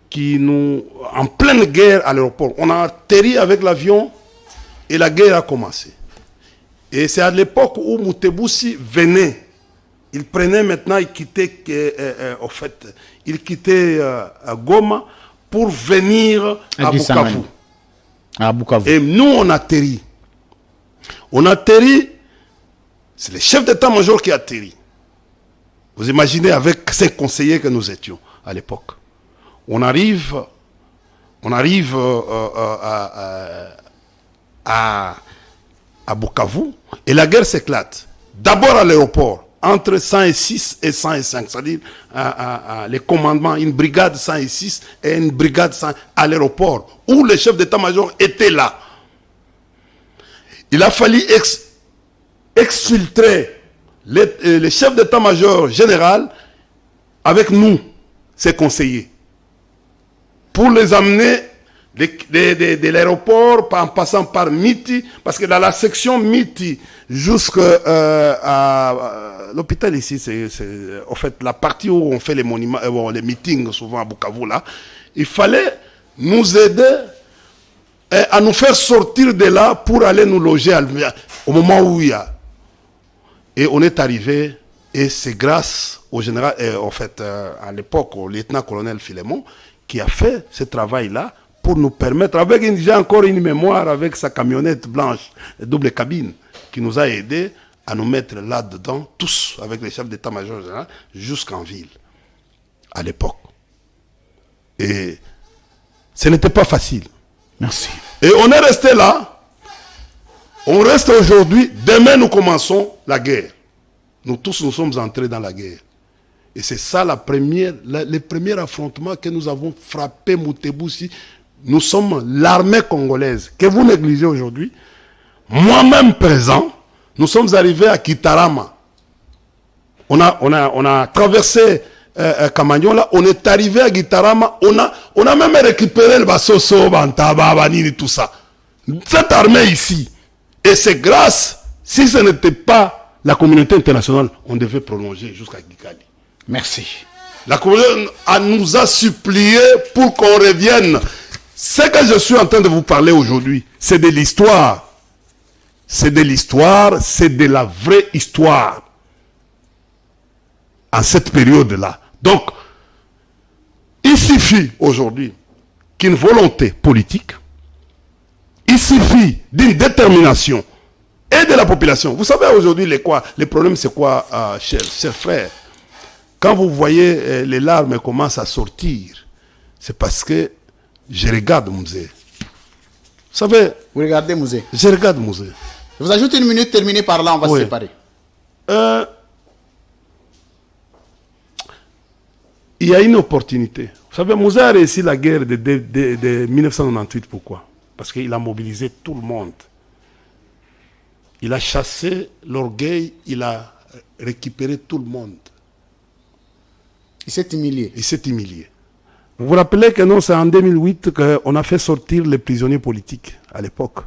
qui nous, en pleine guerre à l'aéroport, on a atterri avec l'avion et la guerre a commencé. Et c'est à l'époque où Moutebousi venait. Il prenait maintenant, il quittait Goma pour venir à Bukavu. Et nous, on atterrit. On atterrit, c'est le chef d'état-major qui atterrit. Vous imaginez avec ces conseillers que nous étions à l'époque. On arrive à Bukavu et la guerre s'éclate. D'abord à l'aéroport, entre 106 et 105, c'est-à-dire les commandements, une brigade 106 et une brigade 100 à l'aéroport, où le chef d'état-major était là. Il a fallu exfiltrer le chef d'état-major général avec nous, ses conseillers, pour les amener de l'aéroport en passant par Miti, parce que dans la section Miti jusqu'à l'hôpital ici, c'est en fait la partie où on fait les monuments, les meetings souvent à Bukavu là, il fallait nous aider à nous faire sortir de là pour aller nous loger au moment où il y a. Et on est arrivé, et c'est grâce au général, en fait, à l'époque, au lieutenant-colonel Philémon, qui a fait ce travail-là pour nous permettre, avec j'ai encore une mémoire, avec sa camionnette blanche, double cabine, qui nous a aidés à nous mettre là-dedans, tous, avec les chefs d'état-major général, jusqu'en ville, à l'époque. Et ce n'était pas facile. Merci. Et on est resté là. On reste aujourd'hui. Demain, nous commençons la guerre. Nous tous, nous sommes entrés dans la guerre. Et c'est ça le premier affrontement que nous avons frappé Moutebousi. Nous sommes l'armée congolaise que vous négligez aujourd'hui. Moi-même présent, nous sommes arrivés à Kitarama. On a traversé Kamagnola, on est arrivé à Gitarama, on a même récupéré le Bassoso, Bantaba, Banini, tout ça. Cette armée ici, et c'est grâce, si ce n'était pas la communauté internationale, on devait prolonger jusqu'à Kigali. Merci. La communauté nous a supplié pour qu'on revienne. Ce que je suis en train de vous parler aujourd'hui, c'est de l'histoire. C'est de l'histoire, c'est de la vraie histoire. En cette période-là. Donc, il suffit aujourd'hui qu'une volonté politique, il suffit d'une détermination et de la population. Vous savez aujourd'hui les problèmes c'est quoi, chers frères? Quand vous voyez les larmes commencent à sortir, c'est parce que je regarde Mouzé. Vous savez... Vous regardez Mouzé? Je regarde Mouzé. Je vous ajoute une minute, terminée par là, on va se séparer. Il y a une opportunité. Vous savez, Mouzé a réussi la guerre de 1998. Pourquoi? Parce qu'il a mobilisé tout le monde. Il a chassé l'orgueil, il a récupéré tout le monde. Il s'est humilié. Il s'est humilié. Vous vous rappelez que non, c'est en 2008 qu'on a fait sortir les prisonniers politiques à l'époque.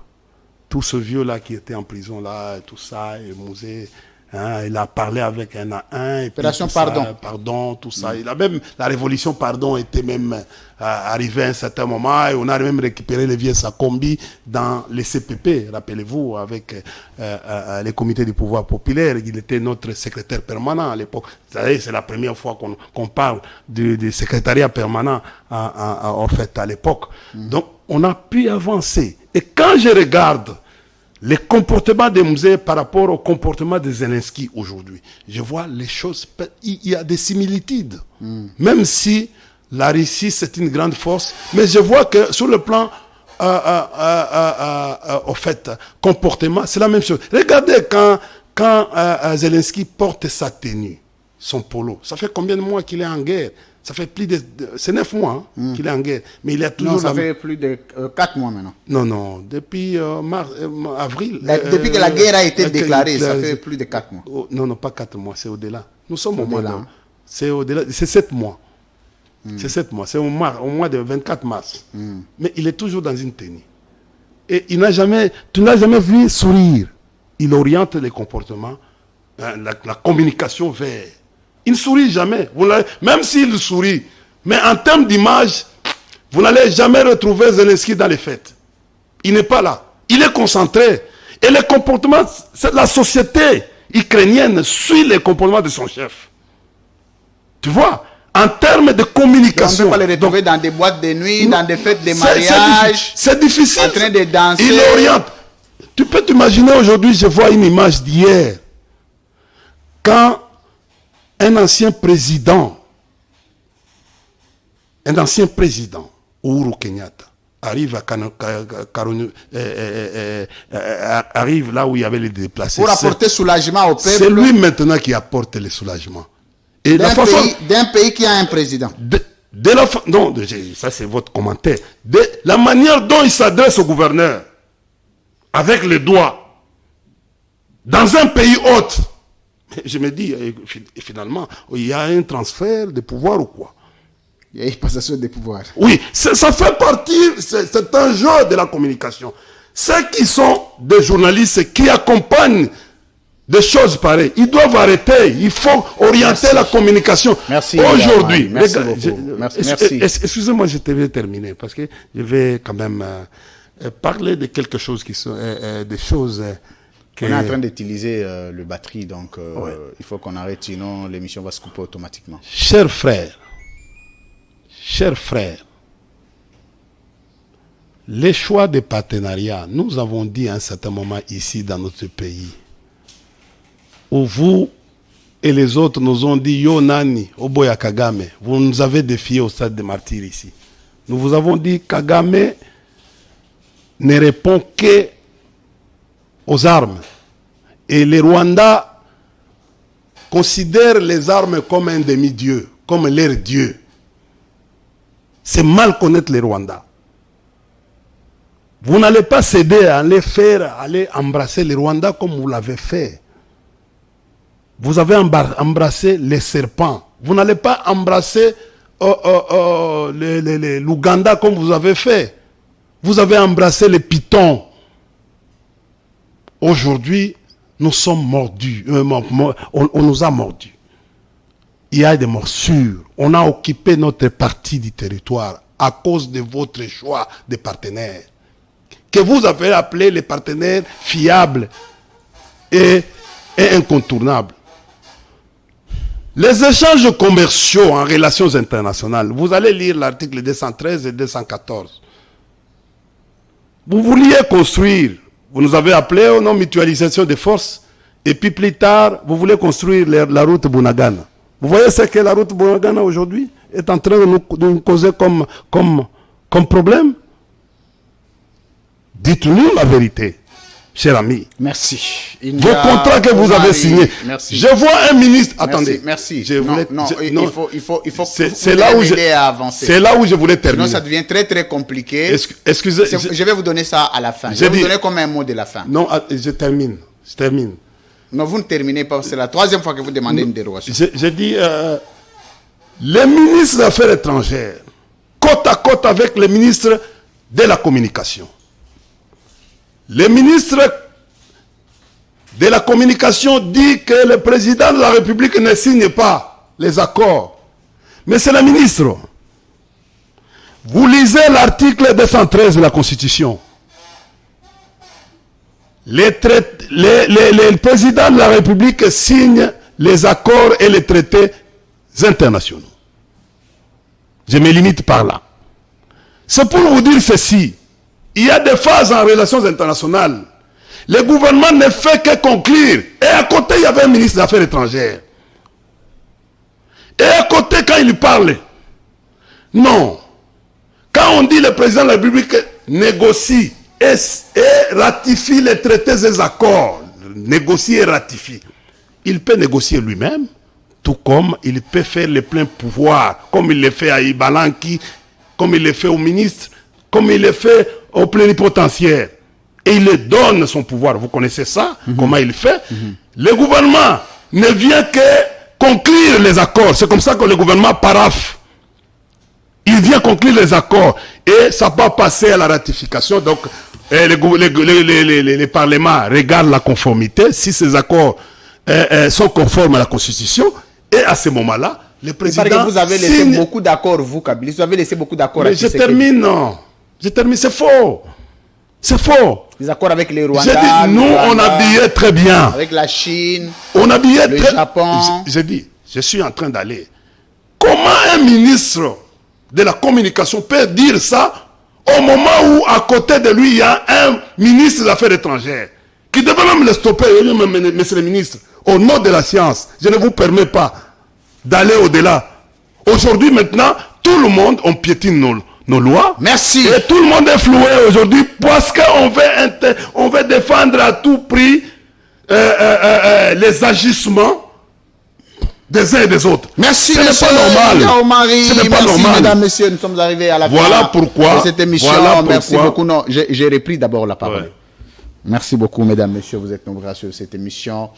Tous ce vieux-là qui était en prison, là, tout ça, et Mouzé, hein, il a parlé avec un à un. Et Opération Pardon. Pardon, tout ça. Il a même, la révolution Pardon était même arrivée à un certain moment et on a même récupéré les vieux Sakombi dans les CPP, rappelez-vous, avec les comités du pouvoir populaire. Il était notre secrétaire permanent à l'époque. C'est la première fois qu'on parle du secrétariat permanent en fait à l'époque. Donc, on a pu avancer. Et quand je regarde les comportements des musées par rapport au comportement de Zelensky aujourd'hui, je vois les choses, il y a des similitudes. Même si la Russie, c'est une grande force, mais je vois que sur le plan, au fait, comportement, c'est la même chose. Regardez quand Zelensky porte sa tenue, son polo, ça fait combien de mois qu'il est en guerre? Ça fait plus de... C'est 9 mois qu'il est en guerre. Mais il a toujours... Non, ça fait plus de 4 mois maintenant. Non. Depuis avril... Depuis que la guerre a été déclarée, ça fait plus de 4 mois. Non, pas 4 mois, c'est au-delà. Nous sommes au mois de... C'est au-delà, c'est 7 mois. C'est 7 mois, c'est au mois de 24 mars. Mais il est toujours dans une tenue. Et tu n'as jamais vu sourire. Il oriente les comportements, la communication vers... Il ne sourit jamais. Même s'il sourit. Mais en termes d'image, vous n'allez jamais retrouver Zelensky dans les fêtes. Il n'est pas là. Il est concentré. Et les comportements, la société ukrainienne suit les comportements de son chef. Tu vois, en termes de communication. On ne peut pas les retrouver dans des boîtes de nuit, dans des fêtes de mariage. C'est difficile. En train de danser. Il oriente. Tu peux t'imaginer aujourd'hui, je vois une image d'hier. Quand un ancien président, Uhuru Kenyatta, arrive arrive là où il y avait les déplacés. Pour apporter soulagement au peuple. C'est lui maintenant qui apporte le soulagement. Et d'un pays qui a un président. Non, ça c'est votre commentaire. La manière dont il s'adresse au gouverneur, avec les doigts, dans un pays hôte. Je me dis, finalement, il y a un transfert de pouvoir ou quoi? Il y a une passation de pouvoir. Oui, ça fait partie, c'est un jeu de la communication. Ceux qui sont des journalistes qui accompagnent des choses pareilles, ils doivent arrêter. Il faut orienter la communication. Merci. Aujourd'hui. Merci beaucoup. Merci. Excusez-moi, je vais terminer parce que je vais quand même parler de quelque chose qui sont des choses... On est en train d'utiliser le batterie, donc il faut qu'on arrête, sinon l'émission va se couper automatiquement. Chers frères, les choix de partenariat, nous avons dit à un certain moment ici dans notre pays, où vous et les autres nous ont dit, Yo Nani, Oboya Kagame, vous nous avez défié au stade des martyrs ici. Nous vous avons dit, Kagame ne répond que aux armes. Et les Rwandais considèrent les armes comme un demi-dieu, comme leur dieu. C'est mal connaître les Rwandais. Vous n'allez pas céder à aller embrasser les Rwandais comme vous l'avez fait. Vous avez embrassé les serpents. Vous n'allez pas embrasser l'Ouganda comme vous avez fait. Vous avez embrassé les pitons. Aujourd'hui, nous sommes mordus. On nous a mordus. Il y a des morsures. On a occupé notre partie du territoire à cause de votre choix de partenaires. Que vous avez appelé les partenaires fiables et incontournables. Les échanges commerciaux en relations internationales. Vous allez lire l'article 213 et 214. Vous vouliez construire. Vous nous avez appelé au nom mutualisation des forces. Et puis plus tard, vous voulez construire la route Bunagana. Vous voyez ce que la route Bunagana aujourd'hui est en train de nous causer comme problème? Dites-nous la vérité, cher ami. Merci. Vos contrats que vous avez signés. Merci. Je vois un ministre... Attendez. Merci. Il faut c'est là où je voulais terminer. Sinon, ça devient très, très compliqué. Excusez. Je vais vous donner ça à la fin. Je vais vous donner comme un mot de la fin. Non, je termine. Je termine. Non, vous ne terminez pas. C'est la troisième fois que vous demandez une dérogation. J'ai dit, les ministres des Affaires étrangères, côte à côte avec les ministres de la communication. Les ministres de la communication disent que le président de la République ne signe pas les accords. Mais c'est le ministre. Vous lisez l'article 213 de la Constitution. Le président de la République signe les accords et les traités internationaux. Je me limite par là. C'est pour vous dire ceci. Il y a des phases en relations internationales. Le gouvernement ne fait que conclure. Et à côté, il y avait un ministre des Affaires étrangères. Et à côté, quand il parle, non. Quand on dit le président de la République négocie et ratifie les traités et les accords, négocie et ratifie, il peut négocier lui-même, tout comme il peut faire le plein pouvoir, comme il le fait à Ibalanki, comme il le fait au ministre, comme il le fait au plénipotentiaire. Et il le donne son pouvoir. Vous connaissez ça? Comment il fait? Le gouvernement ne vient que conclure les accords. C'est comme ça que le gouvernement paraphe. Il vient conclure les accords. Et ça va passer à la ratification. Donc, les parlements regardent la conformité. Si ces accords sont conformes à la Constitution, et à ce moment-là, le président... Il paraît que vous avez laissé beaucoup d'accords, vous, Kabylie. Vous avez laissé beaucoup d'accords. Mais je termine, non. Je termine, c'est faux. C'est faux. Les accords avec les Rwandais. J'ai dit, nous, on habillait très bien. Avec la Chine. On habillait le très Japon. J'ai dit, je suis en train d'aller. Comment un ministre de la communication peut dire ça au moment où, à côté de lui, il y a un ministre des Affaires étrangères qui devait même le stopper, monsieur le ministre, au nom de la science. Je ne vous permets pas d'aller au-delà. Aujourd'hui, maintenant, tout le monde, on piétine nos lois. Merci. Et tout le monde est floué aujourd'hui parce qu'on veut défendre à tout prix les agissements des uns et des autres. Merci. Ce n'est pas normal. Ce n'est pas Merci, normal. mesdames, messieurs, nous sommes arrivés à la Voilà fin pourquoi, de cette émission. voilà Merci pourquoi. beaucoup. Non, j'ai repris d'abord la parole. Ouais. Merci beaucoup, mesdames, messieurs. Vous êtes nombreux sur cette émission.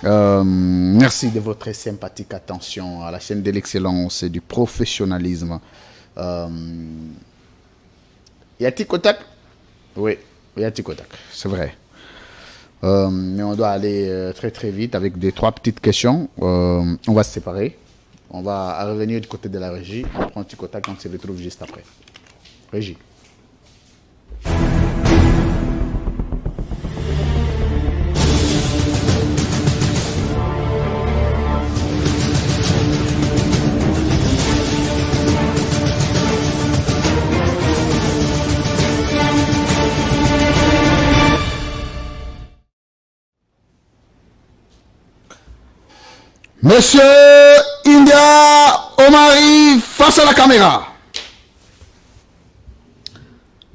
Merci de votre sympathique attention à la chaîne de l'excellence et du professionnalisme. Y a Tikotak? Oui, il y a Tikotak, c'est vrai. Mais on doit aller très très vite avec des 3 petites questions. On va se séparer. On va revenir du côté de la régie. On prend Tikotak, on se retrouve juste après. Régie. Monsieur India Omari, face à la caméra.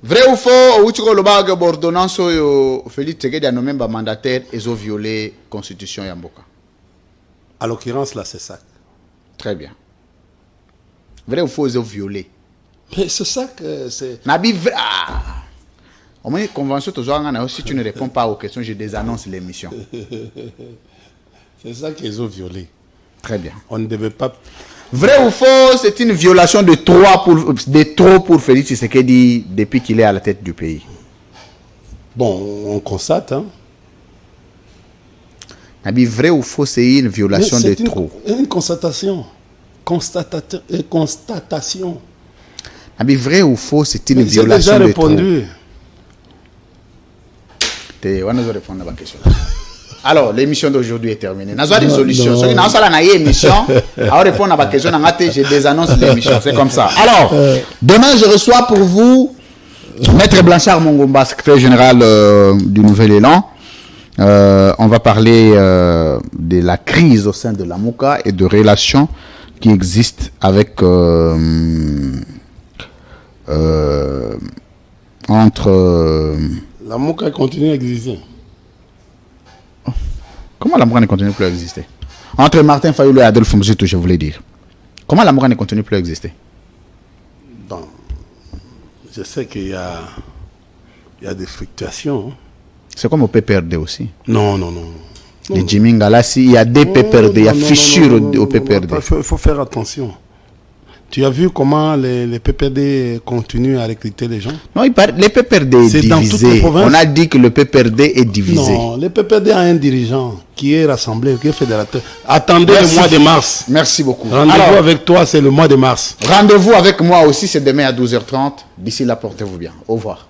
Vrai ou faux, ou tu le bag ordonnance au Félix Tshisekedi a nommé mandataire et ont violé la constitution Yamboka. À l'occurrence, là, c'est ça. Très bien. Vrai ou faux, ils ont violé. Mais c'est ça que c'est... Nabi vrai. Au moins, convention, si tu ne réponds pas aux questions, je désannonce l'émission. C'est ça qu'ils ont violé. Très bien. On ne devait pas... Vrai ou faux, c'est une violation de trop pour Félix Tshisekedi depuis qu'il est à la tête du pays. Bon, on constate, hein. Nabi, vrai ou faux, c'est une violation de trop. Une constatation. Constatation. Nabi, vrai ou faux, c'est une Mais violation j'ai déjà de trop. répondu. On va répondre à ma question. Alors, l'émission d'aujourd'hui est terminée. Nous avons des solutions. Ceux qui n'ont pas émission, à répondre à ma question, je désannonce l'émission. C'est comme ça. Alors, demain, je reçois pour vous Maître Blanchard Mongomba, secrétaire général du Nouvel Élan. On va parler de la crise au sein de la MOUCA et de relations qui existent avec entre... La MOUCA continue à exister. Comment la MOUCA ne continue plus à exister? Entre Martin Fayulu et Adolphe Mzito, je voulais dire. Comment la MOUCA ne continue plus à exister? Bon, je sais qu'il y a des fluctuations. Hein. C'est comme au PPRD aussi. Non. Les Jimmy Ngalassi, il y a des PPRD, il y a fissures au PPRD. Il faut faire attention. Tu as vu comment les PPRD continuent à recruter les gens? Non, les PPRD est dans toutes les divisé. provinces. On a dit que le PPRD est divisé. Non, le PPRD a un dirigeant qui est rassemblé, qui est fédérateur. Attendez le mois de mars. Merci beaucoup. Rendez-vous avec toi, c'est le mois de mars. Rendez-vous avec moi aussi, c'est demain à 12h30. D'ici là, portez-vous bien. Au revoir.